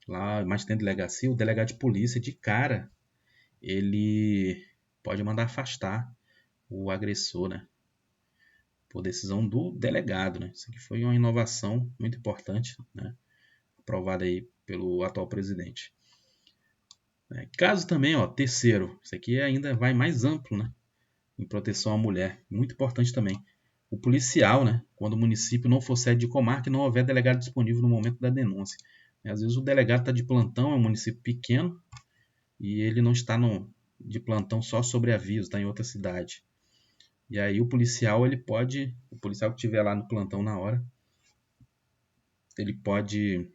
lá, mas tem delegacia, o delegado de polícia, de cara, ele pode mandar afastar o agressor, né? Por decisão do delegado, né? Isso aqui foi uma inovação muito importante, né? Aprovada aí pelo atual presidente. Caso também, ó, terceiro, isso aqui ainda vai mais amplo, né? Em proteção à mulher, muito importante também. O policial, né? Quando o município não for sede de comarca e não houver delegado disponível no momento da denúncia. Às vezes o delegado está de plantão, é um município pequeno, e ele não está de plantão só sobre aviso, está em outra cidade. E aí o policial o policial que estiver lá no plantão na hora, ele pode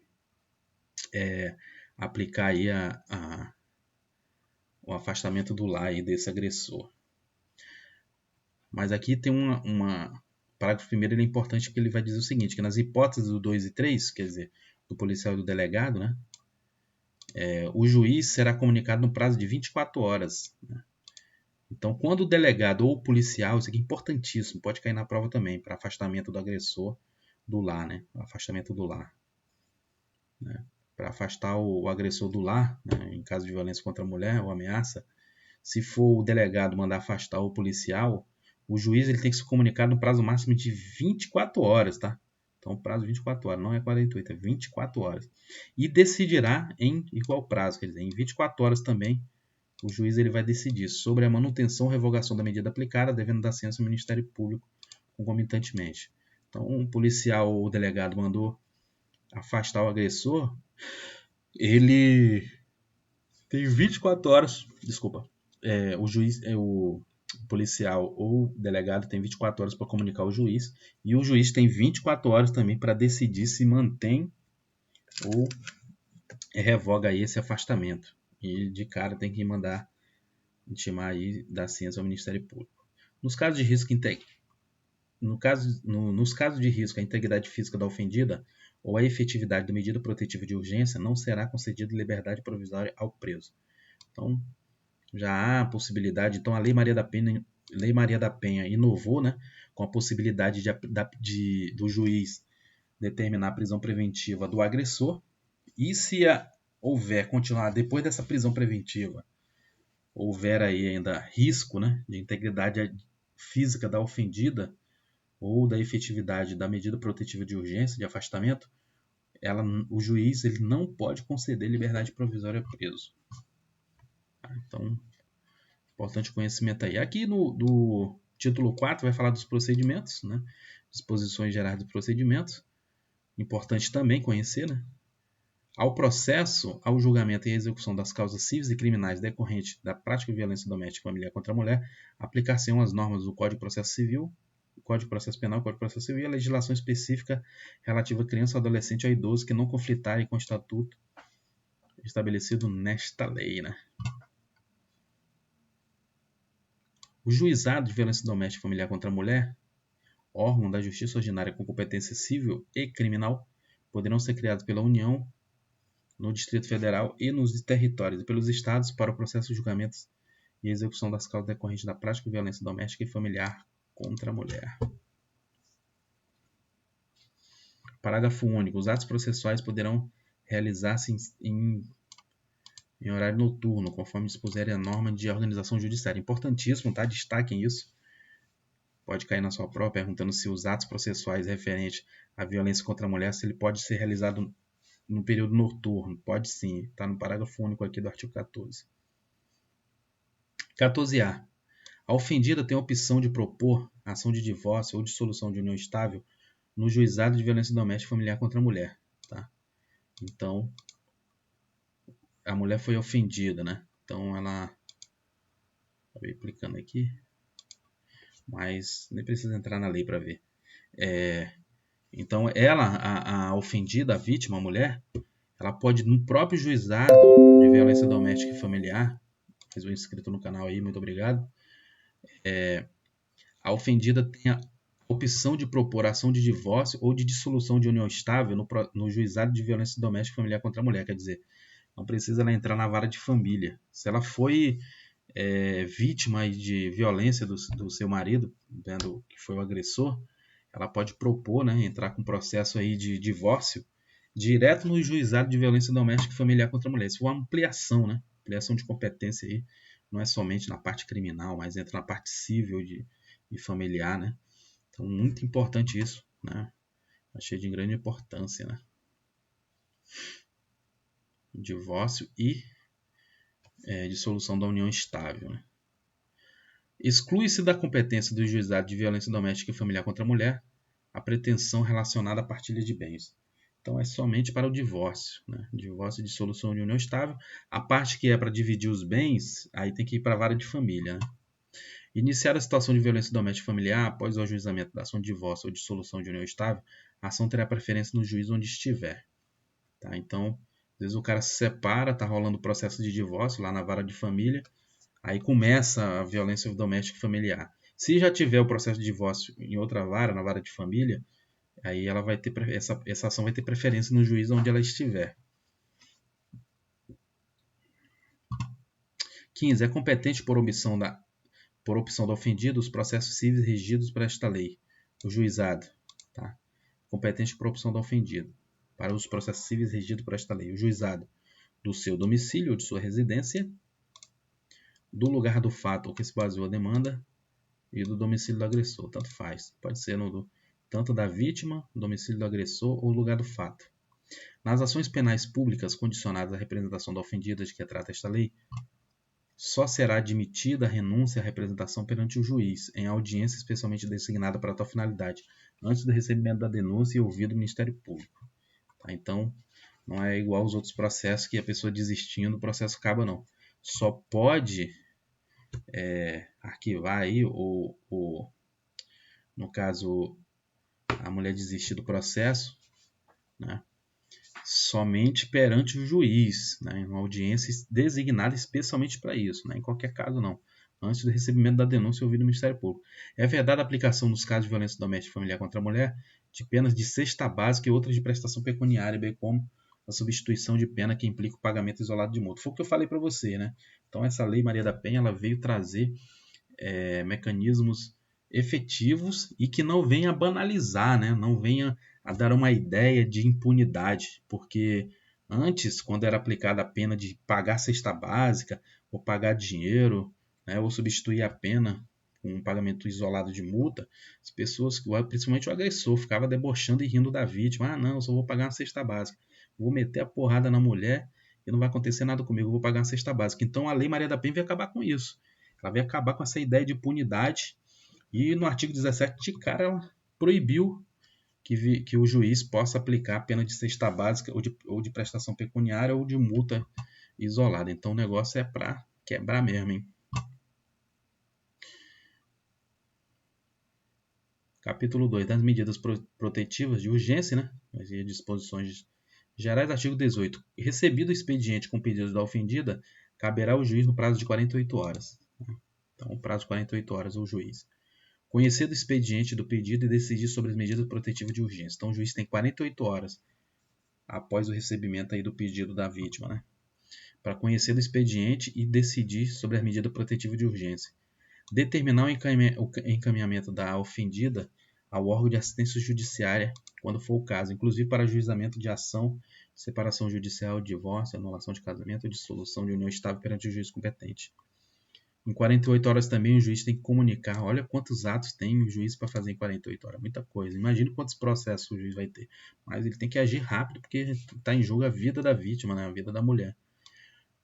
aplicar aí o afastamento do lar aí desse agressor. Mas aqui tem o parágrafo primeiro, ele é importante porque ele vai dizer o seguinte, que nas hipóteses do 2 e 3, quer dizer, do policial e do delegado, né, o juiz será comunicado no prazo de 24 horas. Né? Então, quando o delegado ou o policial, isso aqui é importantíssimo, pode cair na prova também, para afastamento do agressor do lar, né? Afastamento do lar. Né? Para afastar o agressor do lar, né? Em caso de violência contra a mulher ou ameaça, se for o delegado mandar afastar o policial, o juiz ele tem que se comunicar no prazo máximo de 24 horas, tá? Então, o prazo de 24 horas, não é 48, é 24 horas. E decidirá em igual prazo, quer dizer, em 24 horas também, o juiz ele vai decidir sobre a manutenção ou revogação da medida aplicada, devendo dar ciência ao Ministério Público concomitantemente. Então, um policial ou delegado mandou afastar o agressor, ele tem 24 horas, desculpa, o policial ou delegado tem 24 horas para comunicar ao juiz, e o juiz tem 24 horas também para decidir se mantém ou revoga aí esse afastamento. E de cara tem que intimar aí da ciência ao Ministério Público. Nos casos de risco nos casos de risco à integridade física da ofendida ou à efetividade da medida protetiva de urgência, não será concedida liberdade provisória ao preso. Então, já há possibilidade. Então, a Lei Maria da Penha inovou, né, com a possibilidade do juiz determinar a prisão preventiva do agressor. E se houver, continuar depois dessa prisão preventiva, houver aí ainda risco, né, de integridade física da ofendida ou da efetividade da medida protetiva de urgência, de afastamento, o juiz ele não pode conceder liberdade provisória ao preso. Então, importante conhecimento aí. Aqui no título 4 vai falar dos procedimentos, né, disposições gerais do procedimento. Importante também conhecer, né? Ao processo, ao julgamento e execução das causas cíveis e criminais decorrentes da prática de violência doméstica e familiar contra a mulher, aplicar-se-ão as normas do Código de Processo Civil, Código de Processo Penal, Código de Processo Civil e a legislação específica relativa a criança, adolescente ou idoso que não conflitarem com o estatuto estabelecido nesta lei, né? O juizado de violência doméstica e familiar contra a mulher, órgão da justiça ordinária com competência civil e criminal, poderão ser criados pela União, no Distrito Federal e nos territórios e pelos estados para o processo de julgamentos e execução das causas decorrentes da prática de violência doméstica e familiar contra a mulher. Parágrafo único. Os atos processuais poderão realizar-se em horário noturno, conforme dispuser a norma de organização judiciária. Importantíssimo, tá? Destaquem isso. Pode cair na sua prova perguntando se os atos processuais referentes à violência contra a mulher, se ele pode ser realizado no período noturno. Pode sim, está no parágrafo único aqui do artigo 14. 14A. A ofendida tem a opção de propor ação de divórcio ou dissolução de união estável no juizado de violência doméstica e familiar contra a mulher. Tá? Então, a mulher foi ofendida, né? Então, ela... Acabei aplicando aqui, mas nem precisa entrar na lei para ver. Então, a ofendida, a vítima, a mulher, ela pode, no próprio juizado de violência doméstica e familiar, fez um inscrito no canal aí, muito obrigado, a ofendida tem a opção de propor ação de divórcio ou de dissolução de união estável no juizado de violência doméstica e familiar contra a mulher. Quer dizer, não precisa ela entrar na vara de família. Se ela foi vítima de violência do seu marido, vendo que foi o agressor, ela pode propor, né, entrar com processo aí de divórcio direto no juizado de violência doméstica e familiar contra a mulher. Isso é uma ampliação, né? Ampliação de competência aí, não é somente na parte criminal, mas entra na parte civil e familiar, né? Então, muito importante isso, né? Achei de grande importância, né? Divórcio e dissolução da união estável, né? Exclui-se da competência do juizado de violência doméstica e familiar contra a mulher a pretensão relacionada à partilha de bens. Então é somente para o divórcio, né? Divórcio e dissolução de união estável. A parte que é para dividir os bens, aí tem que ir para a vara de família, né? Iniciar a situação de violência doméstica familiar após o ajuizamento da ação de divórcio ou dissolução de união estável, a ação terá preferência no juiz onde estiver. Tá? Então, às vezes o cara se separa, tá rolando o processo de divórcio lá na vara de família, aí começa a violência doméstica familiar. Se já tiver o processo de divórcio em outra vara, na vara de família, aí ela vai ter essa ação vai ter preferência no juiz onde ela estiver. 15. É competente por opção da ofendida os processos cíveis regidos por esta lei. O juizado. Tá? Competente por opção da ofendida. Para os processos cíveis regidos por esta lei. O juizado do seu domicílio ou de sua residência, do lugar do fato ou que se baseou a demanda e do domicílio do agressor. Tanto faz. Pode ser tanto da vítima, domicílio do agressor ou lugar do fato. Nas ações penais públicas condicionadas à representação da ofendida de que trata esta lei, só será admitida a renúncia à representação perante o juiz, em audiência especialmente designada para tal finalidade, antes do recebimento da denúncia e ouvido o Ministério Público. Tá? Então, não é igual aos outros processos que a pessoa desistindo, o processo acaba, não. Só pode arquivar aí, no caso, a mulher desistir do processo, né? Somente perante o juiz, né, em uma audiência designada especialmente para isso, né, em qualquer caso não, antes do recebimento da denúncia ouvido no Ministério Público. É vedada a aplicação nos casos de violência doméstica e familiar contra a mulher de penas de cesta básica e outras de prestação pecuniária, bem como a substituição de pena que implica o pagamento isolado de multa. Foi o que eu falei para você, né? Então essa lei Maria da Penha ela veio trazer mecanismos efetivos e que não venha banalizar, né? Não venha a dar uma ideia de impunidade, porque antes, quando era aplicada a pena de pagar cesta básica, ou pagar dinheiro, né, ou substituir a pena com um pagamento isolado de multa, as pessoas, principalmente o agressor, ficava debochando e rindo da vítima. Ah, não, eu só vou pagar uma cesta básica. Vou meter a porrada na mulher e não vai acontecer nada comigo, eu vou pagar uma cesta básica. Então a Lei Maria da Penha veio acabar com isso. Ela veio acabar com essa ideia de impunidade e no artigo 17, de cara, ela proibiu que o juiz possa aplicar a pena de cesta básica ou de prestação pecuniária ou de multa isolada. Então o negócio é para quebrar mesmo, hein? Capítulo 2. Das medidas protetivas de urgência, né? As disposições gerais, artigo 18. Recebido o expediente com pedido da ofendida, caberá ao juiz no prazo de 48 horas. Então, o prazo de 48 horas ao juiz. Conhecer do expediente do pedido e decidir sobre as medidas protetivas de urgência. Então, o juiz tem 48 horas após o recebimento aí do pedido da vítima, né? Para conhecer do expediente e decidir sobre as medidas protetivas de urgência. Determinar o encaminhamento da ofendida ao órgão de assistência judiciária, quando for o caso, inclusive para ajuizamento de ação, separação judicial, divórcio, anulação de casamento ou dissolução de união estável perante o juiz competente. Em 48 horas também o juiz tem que comunicar. Olha quantos atos tem o juiz para fazer em 48 horas. Muita coisa. Imagina quantos processos o juiz vai ter. Mas ele tem que agir rápido porque está em jogo a vida da vítima, né? A vida da mulher.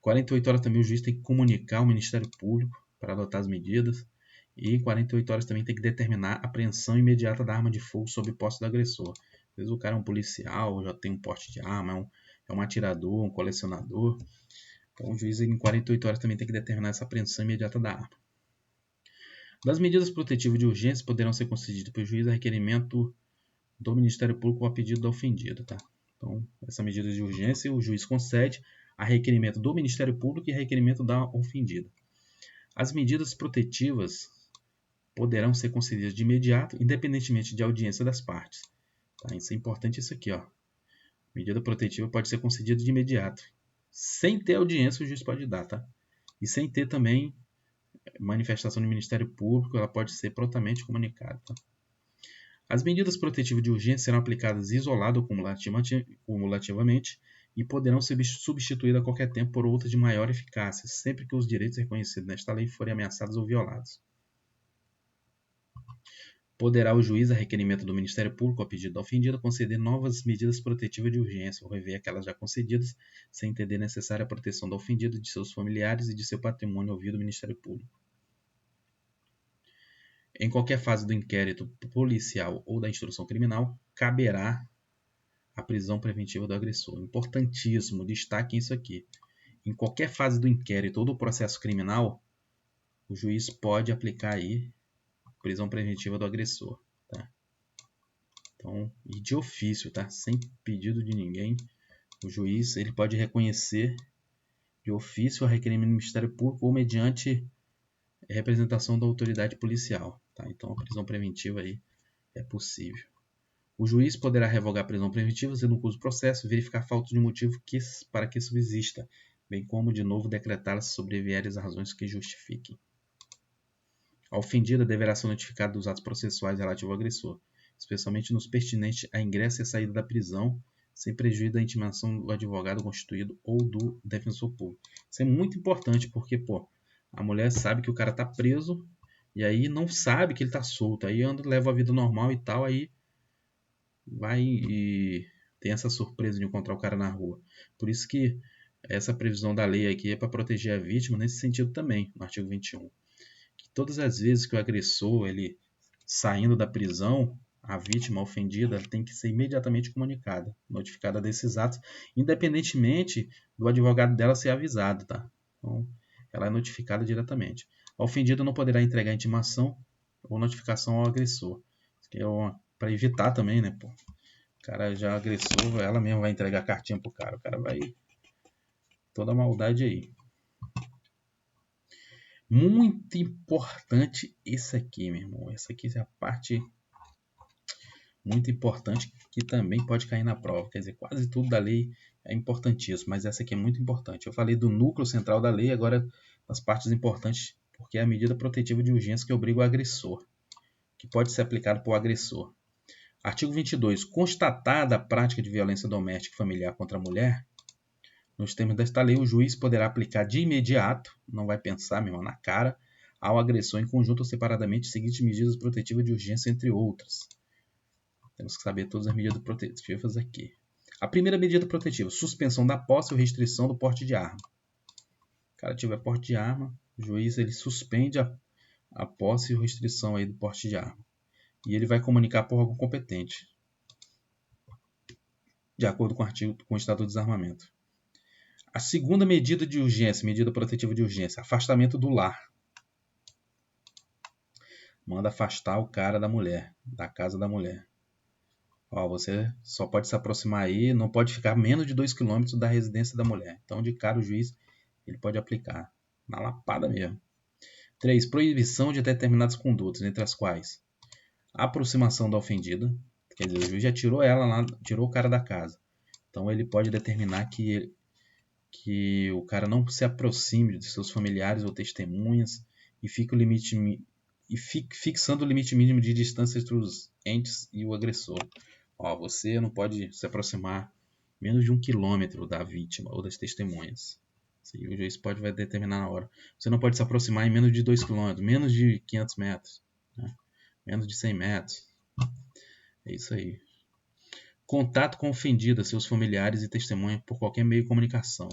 48 horas também o juiz tem que comunicar ao Ministério Público para adotar as medidas. E em 48 horas também tem que determinar a apreensão imediata da arma de fogo sob posse do agressor. Às vezes o cara é um policial, já tem um porte de arma, é um atirador, um colecionador. Então o juiz em 48 horas também tem que determinar essa apreensão imediata da arma. Das medidas protetivas de urgência poderão ser concedidas pelo juiz a requerimento do Ministério Público ou a pedido da ofendida. Tá? Então, essa medida de urgência o juiz concede a requerimento do Ministério Público e a requerimento da ofendida. As medidas protetivas poderão ser concedidas de imediato, independentemente de audiência das partes. Tá? Isso é importante, isso aqui, ó. Medida protetiva pode ser concedida de imediato. Sem ter audiência, o juiz pode dar, tá? E sem ter também manifestação do Ministério Público, ela pode ser prontamente comunicada. Tá? As medidas protetivas de urgência serão aplicadas isolado ou cumulativamente e poderão ser substituídas a qualquer tempo por outras de maior eficácia, sempre que os direitos reconhecidos nesta lei forem ameaçados ou violados. Poderá o juiz, a requerimento do Ministério Público ou a pedido da ofendida, conceder novas medidas protetivas de urgência ou rever aquelas já concedidas, sem entender necessária a proteção da ofendida, de seus familiares e de seu patrimônio ouvido ao Ministério Público. Em qualquer fase do inquérito policial ou da instrução criminal, caberá a prisão preventiva do agressor. Importantíssimo, destaquem isso aqui. Em qualquer fase do inquérito ou do processo criminal, o juiz pode aplicar aí prisão preventiva do agressor, tá? Então, e de ofício, tá? Sem pedido de ninguém, o juiz ele pode reconhecer de ofício a requerimento do Ministério Público ou mediante representação da autoridade policial, tá? Então, a prisão preventiva aí é possível. O juiz poderá revogar a prisão preventiva sendo no curso do processo verificar falta de motivo para que subsista, bem como de novo decretar se sobrevierem as razões que justifiquem. A ofendida deverá ser notificada dos atos processuais relativos ao agressor, especialmente nos pertinentes a ingresso e saída da prisão, sem prejuízo da intimação do advogado constituído ou do defensor público. Isso é muito importante porque, a mulher sabe que o cara está preso e aí não sabe que ele está solto, aí leva a vida normal e tal, aí vai e tem essa surpresa de encontrar o cara na rua. Por isso que essa previsão da lei aqui é para proteger a vítima nesse sentido também, no artigo 21. Que todas as vezes que o agressor, ele saindo da prisão, a vítima ofendida tem que ser imediatamente comunicada, notificada desses atos, independentemente do advogado dela ser avisado, tá? Então, ela é notificada diretamente. A ofendida não poderá entregar intimação ou notificação ao agressor. Isso aqui é para evitar também, né, O cara já agressou, ela mesma vai entregar a cartinha pro cara. O cara vai... Toda a maldade aí. Muito importante esse aqui, meu irmão. Essa aqui é a parte muito importante que também pode cair na prova. Quer dizer, quase tudo da lei é importantíssimo, mas essa aqui é muito importante. Eu falei do núcleo central da lei, agora as partes importantes, porque é a medida protetiva de urgência que obriga o agressor, que pode ser aplicado por agressor. Artigo 22. Constatada a prática de violência doméstica e familiar contra a mulher, nos termos desta lei, o juiz poderá aplicar de imediato, não vai pensar mesmo na cara, ao agressor em conjunto ou separadamente as seguintes medidas protetivas de urgência, entre outras. Temos que saber todas as medidas protetivas aqui. A primeira medida protetiva, suspensão da posse ou restrição do porte de arma. Se o cara tiver porte de arma, o juiz ele suspende a posse e restrição aí do porte de arma. E ele vai comunicar por órgão competente, de acordo com o Estado do Desarmamento. A segunda medida de urgência, medida protetiva de urgência, afastamento do lar. Manda afastar o cara da mulher, da casa da mulher. Você só pode se aproximar aí, não pode ficar menos de 2 km da residência da mulher. Então, de cara, o juiz ele pode aplicar, na lapada mesmo. 3. Proibição de determinadas condutas, entre as quais a aproximação da ofendida, quer dizer, o juiz já tirou ela lá, tirou o cara da casa. Então, ele pode determinar que o cara não se aproxime de seus familiares ou testemunhas e fique fixando o limite mínimo de distância entre os entes e o agressor. Você não pode se aproximar menos de 1 km da vítima ou das testemunhas. O juiz vai determinar na hora. Você não pode se aproximar em menos de 2 km, menos de 500 metros, né? Menos de 100 metros. É isso aí. Contato com ofendida, seus familiares e testemunha por qualquer meio de comunicação.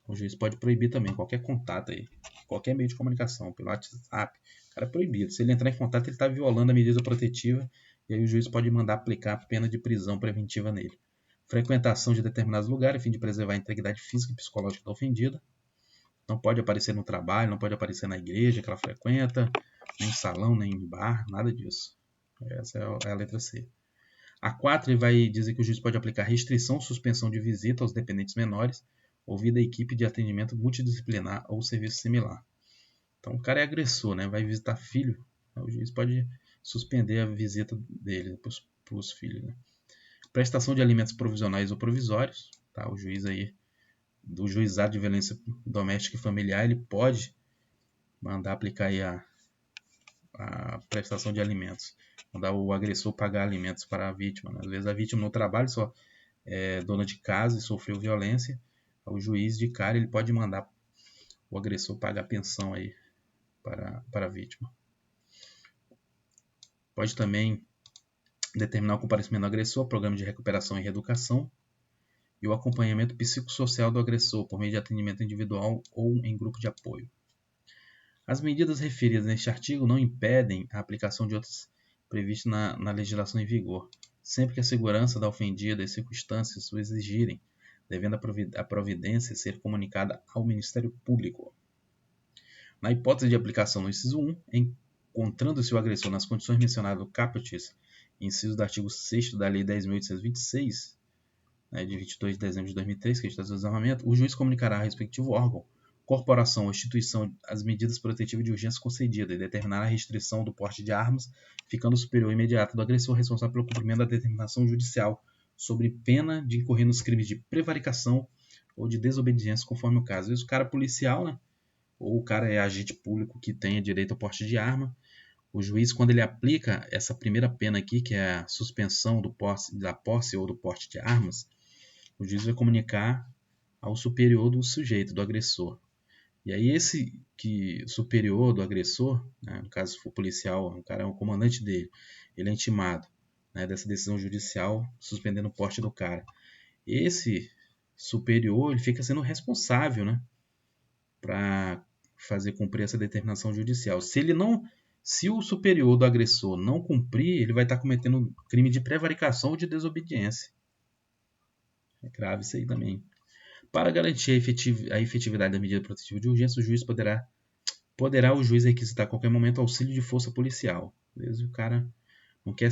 O juiz pode proibir também qualquer contato aí, qualquer meio de comunicação, pelo WhatsApp. O cara é proibido. Se ele entrar em contato, ele está violando a medida protetiva e aí o juiz pode mandar aplicar a pena de prisão preventiva nele. Frequentação de determinados lugares a fim de preservar a integridade física e psicológica da ofendida. Não pode aparecer no trabalho, não pode aparecer na igreja que ela frequenta, nem em salão, nem em bar, nada disso. Essa é a letra C. A 4 ele vai dizer que o juiz pode aplicar restrição ou suspensão de visita aos dependentes menores, ouvida a equipe de atendimento multidisciplinar ou serviço similar. Então o cara é agressor, né? Vai visitar filho, O juiz pode suspender a visita dele para os filhos. Né? Prestação de alimentos provisionais ou provisórios. Tá? O juiz aí, do juizado de violência doméstica e familiar, ele pode mandar aplicar aí a prestação de alimentos. Mandar o agressor pagar alimentos para a vítima. Né? Às vezes a vítima no trabalho só é dona de casa e sofreu violência. O juiz de cara ele pode mandar o agressor pagar pensão aí para a vítima. Pode também determinar o comparecimento do agressor, programa de recuperação e reeducação e o acompanhamento psicossocial do agressor por meio de atendimento individual ou em grupo de apoio. As medidas referidas neste artigo não impedem a aplicação de outras previstas na legislação em vigor, sempre que a segurança da ofendida e as circunstâncias o exigirem, devendo a providência ser comunicada ao Ministério Público. Na hipótese de aplicação no inciso 1, encontrando-se o agressor nas condições mencionadas no caput, inciso do artigo 6º da Lei 10.826, de 22 de dezembro de 2003, que é o Estado do Desarmamento, o juiz comunicará ao respectivo órgão, corporação ou instituição as medidas protetivas de urgência concedidas e determinará a restrição do porte de armas, ficando superior imediato do agressor responsável pelo cumprimento da determinação judicial, sobre pena de incorrer nos crimes de prevaricação ou de desobediência, conforme o caso. Às vezes o cara é policial, né? Ou o cara é agente público que tenha direito ao porte de arma. O juiz, quando ele aplica essa primeira pena aqui, que é a suspensão da posse ou do porte de armas, o juiz vai comunicar ao superior do sujeito, do agressor. E aí esse superior do agressor, né, no caso se for policial, o cara é o comandante dele, ele é intimado, né, dessa decisão judicial suspendendo o porte do cara. Esse superior ele fica sendo responsável, né, para fazer cumprir essa determinação judicial. Se o superior do agressor não cumprir, ele vai estar cometendo crime de prevaricação ou de desobediência. É grave isso aí também. Para garantir a efetividade da medida protetiva de urgência, o juiz poderá o juiz requisitar a qualquer momento auxílio de força policial. Às vezes o cara não quer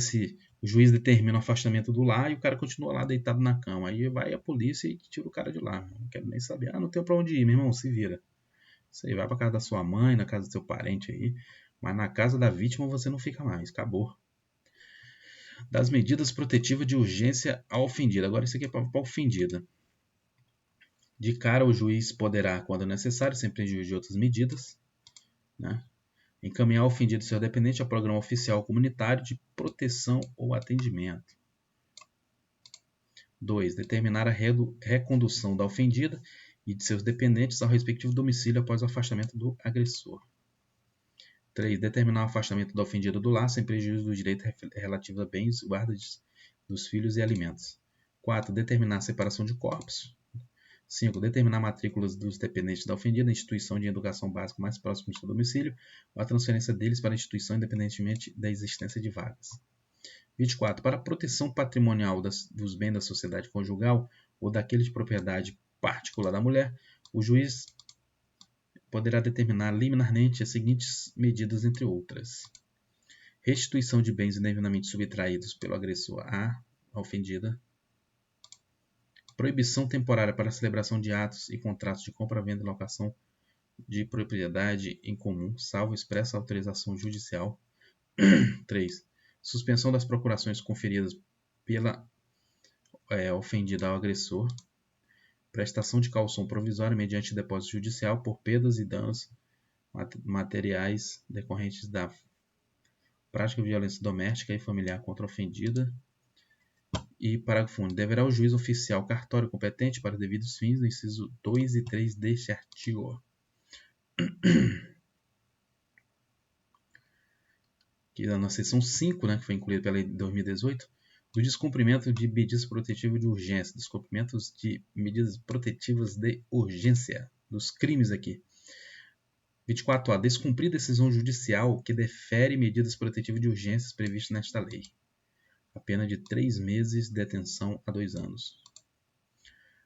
o juiz determina o afastamento do lar e o cara continua lá deitado na cama. Aí vai a polícia e tira o cara de lá. Não quero nem saber. Não tem pra onde ir, meu irmão, se vira. Você vai pra casa da sua mãe, na casa do seu parente aí, mas na casa da vítima você não fica mais. Acabou. Das medidas protetivas de urgência à ofendida. Agora isso aqui é para ofendida. De cara, o juiz poderá, quando necessário, sem prejuízo de outras medidas, né, encaminhar o ofendido e seu dependente ao programa oficial comunitário de proteção ou atendimento. 2. Determinar a recondução da ofendida e de seus dependentes ao respectivo domicílio após o afastamento do agressor. 3. Determinar o afastamento da ofendida do lar sem prejuízo do direito relativo a bens, guarda dos filhos e alimentos. 4. Determinar a separação de corpos. 5. Determinar matrículas dos dependentes da ofendida na instituição de educação básica mais próxima do seu domicílio ou a transferência deles para a instituição independentemente da existência de vagas. 24. Para a proteção patrimonial dos bens da sociedade conjugal ou daquele de propriedade particular da mulher, o juiz poderá determinar liminarmente as seguintes medidas, entre outras: restituição de bens indevidamente subtraídos pelo agressor à ofendida, proibição temporária para a celebração de atos e contratos de compra, venda e locação de propriedade em comum, salvo expressa autorização judicial. 3. Suspensão das procurações conferidas pela ofendida ao agressor. Prestação de caução provisória mediante depósito judicial por perdas e danos materiais decorrentes da prática de violência doméstica e familiar contra a ofendida. E parágrafo único. Deverá o juiz oficial cartório competente para devidos fins, no inciso 2 e 3 deste artigo. Aqui na seção 5, né, que foi incluída pela lei de 2018, do descumprimento de medidas protetivas de urgência, descumprimentos de medidas protetivas de urgência, dos crimes aqui. 24A. Descumprir decisão judicial que defere medidas protetivas de urgência previstas nesta lei. A pena de 3 meses de detenção a 2 anos.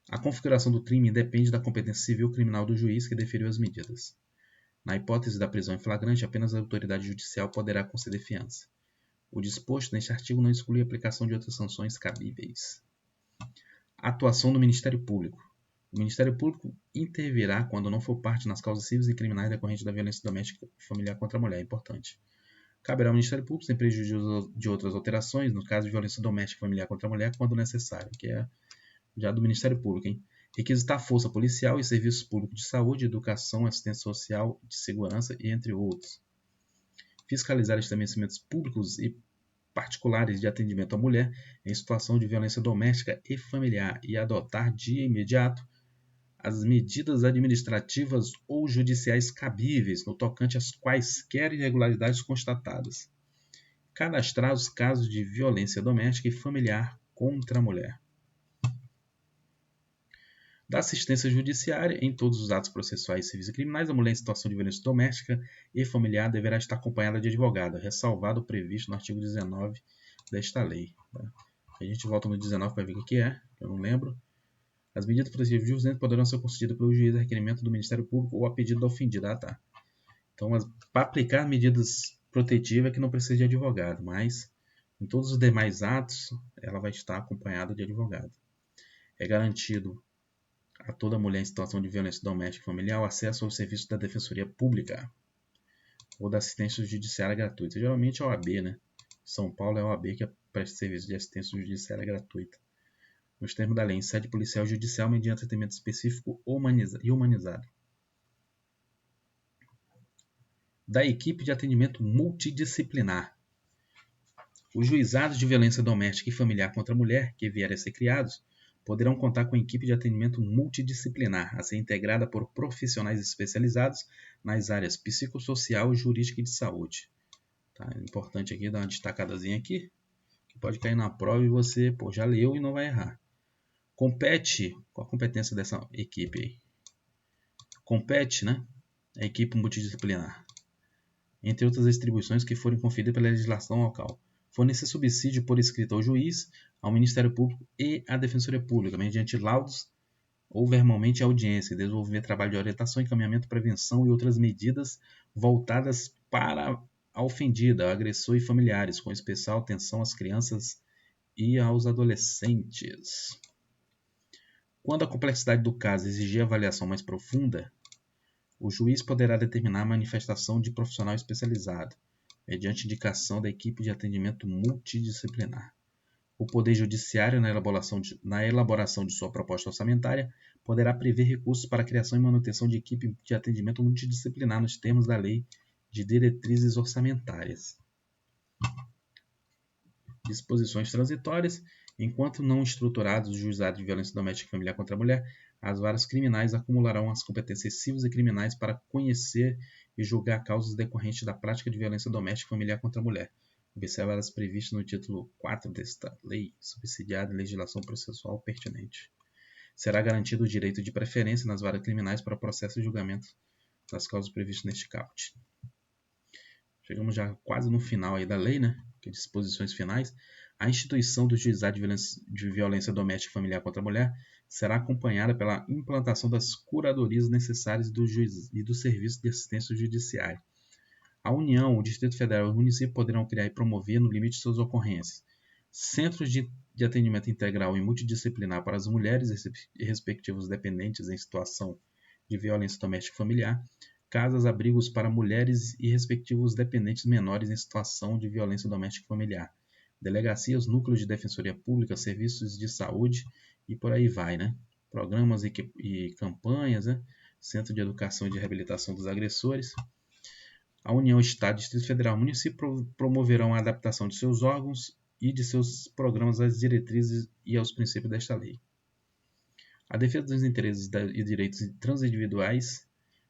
A configuração do crime depende da competência civil ou criminal do juiz que deferiu as medidas. Na hipótese da prisão em flagrante, apenas a autoridade judicial poderá conceder fiança. O disposto neste artigo não exclui a aplicação de outras sanções cabíveis. Atuação do Ministério Público. O Ministério Público intervirá quando não for parte nas causas civis e criminais decorrentes da violência doméstica e familiar contra a mulher. É importante. Caberá ao Ministério Público, sem prejuízo de outras alterações, no caso de violência doméstica e familiar contra a mulher, quando necessário, que é já do Ministério Público, hein? Requisitar força policial e serviços públicos de saúde, educação, assistência social, de segurança e entre outros. Fiscalizar estabelecimentos públicos e particulares de atendimento à mulher em situação de violência doméstica e familiar e adotar de imediato as medidas administrativas ou judiciais cabíveis no tocante às quaisquer irregularidades constatadas. Cadastrar os casos de violência doméstica e familiar contra a mulher. Da assistência judiciária em todos os atos processuais civis e criminais, a mulher em situação de violência doméstica e familiar deverá estar acompanhada de advogado, ressalvado o previsto no artigo 19 desta lei. A gente volta no 19 para ver o que é, eu não lembro. As medidas protetivas de urgência poderão ser concedidas pelo juiz a requerimento do Ministério Público ou a pedido da ofendida. Tá. Então, para aplicar medidas protetivas é que não precisa de advogado, mas em todos os demais atos ela vai estar acompanhada de advogado. É garantido a toda mulher em situação de violência doméstica e familiar o acesso ao serviço da Defensoria Pública ou da assistência judiciária gratuita. Geralmente é a OAB, né? São Paulo é a OAB que presta serviço de assistência judiciária gratuita. Nos termos da lei, em sede policial judicial, mediante atendimento específico e humanizado. Da equipe de atendimento multidisciplinar. Os juizados de violência doméstica e familiar contra a mulher, que vierem a ser criados, poderão contar com equipe de atendimento multidisciplinar, a ser integrada por profissionais especializados nas áreas psicossocial, jurídica e de saúde. Tá? É importante aqui dar uma destacadazinha aqui, que pode cair na prova e você já leu e não vai errar. Compete, qual a competência dessa equipe aí? Compete, né? A equipe multidisciplinar, entre outras atribuições que forem conferidas pela legislação local. Fornecer subsídio por escrito ao juiz, ao Ministério Público e à Defensoria Pública, mediante laudos ou verbalmente audiência, desenvolver trabalho de orientação, encaminhamento, prevenção e outras medidas voltadas para a ofendida, ao agressor e familiares, com especial atenção às crianças e aos adolescentes. Quando a complexidade do caso exigir avaliação mais profunda, o juiz poderá determinar a manifestação de profissional especializado, mediante indicação da equipe de atendimento multidisciplinar. O Poder Judiciário, na elaboração de sua proposta orçamentária, poderá prever recursos para a criação e manutenção de equipe de atendimento multidisciplinar nos termos da Lei de Diretrizes Orçamentárias. Disposições transitórias. Enquanto não estruturados os juizados de violência doméstica e familiar contra a mulher, as varas criminais acumularão as competências civis e criminais para conhecer e julgar causas decorrentes da prática de violência doméstica e familiar contra a mulher, observadas previstas no título 4 desta lei, subsidiada em legislação processual pertinente. Será garantido o direito de preferência nas varas criminais para o processo de julgamento das causas previstas neste caput. Chegamos já quase no final aí da lei, né? Que é disposições finais. A instituição do juizado de violência doméstica e familiar contra a mulher será acompanhada pela implantação das curadorias necessárias do juiz e do serviço de assistência judiciária. A União, o Distrito Federal e o município poderão criar e promover, no limite de suas ocorrências, centros de atendimento integral e multidisciplinar para as mulheres e respectivos dependentes em situação de violência doméstica e familiar, casas-abrigos para mulheres e respectivos dependentes menores em situação de violência doméstica e familiar, delegacias, núcleos de defensoria pública, serviços de saúde e por aí vai, né? Programas e campanhas, né? Centro de Educação e de Reabilitação dos Agressores. A União, Estado, Distrito Federal e Município promoverão a adaptação de seus órgãos e de seus programas às diretrizes e aos princípios desta lei. A defesa dos interesses e direitos transindividuais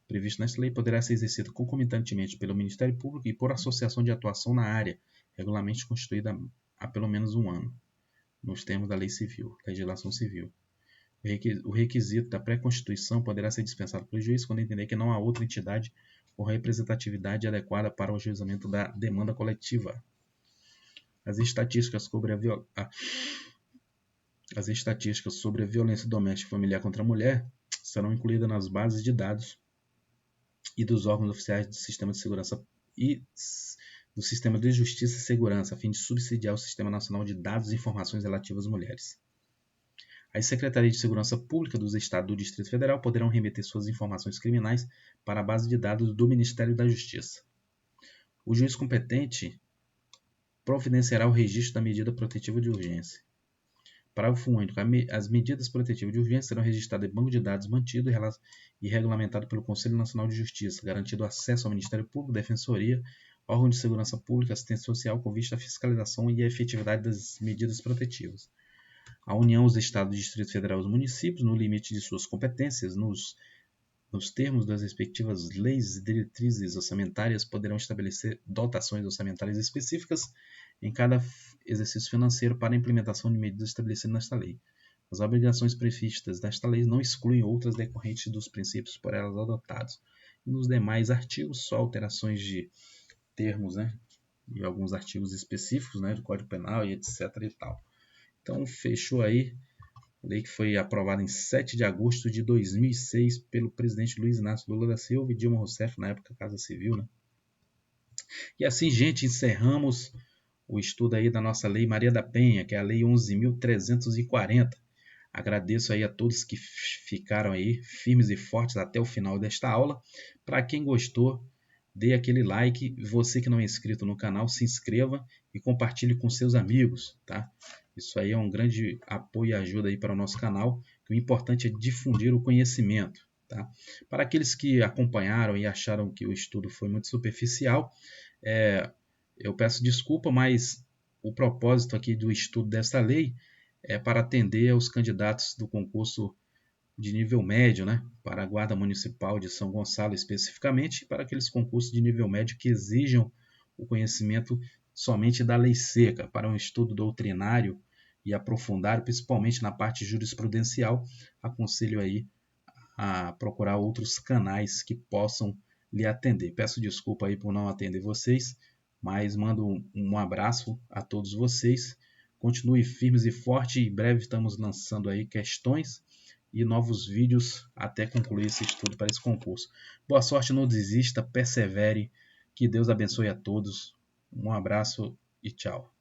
previsto nesta lei poderá ser exercida concomitantemente pelo Ministério Público e por associação de atuação na área, regularmente constituída há pelo menos um ano, nos termos da Lei Civil, legislação civil. O requisito da pré-constituição poderá ser dispensado pelo juiz quando entender que não há outra entidade com representatividade adequada para o ajuizamento da demanda coletiva. As estatísticas sobre a violência doméstica e familiar contra a mulher serão incluídas nas bases de dados e dos órgãos oficiais do Sistema de Segurança e do Sistema de Justiça e Segurança, a fim de subsidiar o Sistema Nacional de Dados e Informações relativas às mulheres. As Secretarias de Segurança Pública dos Estados e do Distrito Federal poderão remeter suas informações criminais para a base de dados do Ministério da Justiça. O juiz competente providenciará o registro da medida protetiva de urgência. Parágrafo único. As medidas protetivas de urgência serão registradas em banco de dados mantido e regulamentado pelo Conselho Nacional de Justiça, garantido acesso ao Ministério Público, Defensoria, órgão de segurança pública, assistência social, com vista à fiscalização e à efetividade das medidas protetivas. A União, os Estados, o Distrito Federal e os municípios, no limite de suas competências, nos termos das respectivas leis e diretrizes orçamentárias, poderão estabelecer dotações orçamentárias específicas em cada exercício financeiro para a implementação de medidas estabelecidas nesta lei. As obrigações previstas nesta lei não excluem outras decorrentes dos princípios por elas adotados. E nos demais artigos, só alterações de termos, né, e alguns artigos específicos, né, do Código Penal e etc. e tal. Então, fechou aí. Lei que foi aprovada em 7 de agosto de 2006 pelo presidente Luiz Inácio Lula da Silva e Dilma Rousseff, na época Casa Civil, né? E assim, gente, encerramos o estudo aí da nossa Lei Maria da Penha, que é a Lei 11.340. Agradeço aí a todos que ficaram aí firmes e fortes até o final desta aula. Para quem gostou, dê aquele like. Você que não é inscrito no canal, se inscreva e compartilhe com seus amigos, tá? Isso aí é um grande apoio e ajuda aí para o nosso canal. O importante é difundir o conhecimento, tá? Para aqueles que acompanharam e acharam que o estudo foi muito superficial, eu peço desculpa, mas o propósito aqui do estudo dessa lei é para atender aos candidatos do concurso de nível médio, né, para a Guarda Municipal de São Gonçalo especificamente, e para aqueles concursos de nível médio que exijam o conhecimento somente da lei seca, para um estudo doutrinário e aprofundado, principalmente na parte jurisprudencial. Aconselho aí a procurar outros canais que possam lhe atender. Peço desculpa aí por não atender vocês, mas mando um abraço a todos vocês. Continue firmes e fortes. Em breve estamos lançando aí questões e novos vídeos até concluir esse estudo para esse concurso. Boa sorte, não desista, persevere. Que Deus abençoe a todos. Um abraço e tchau.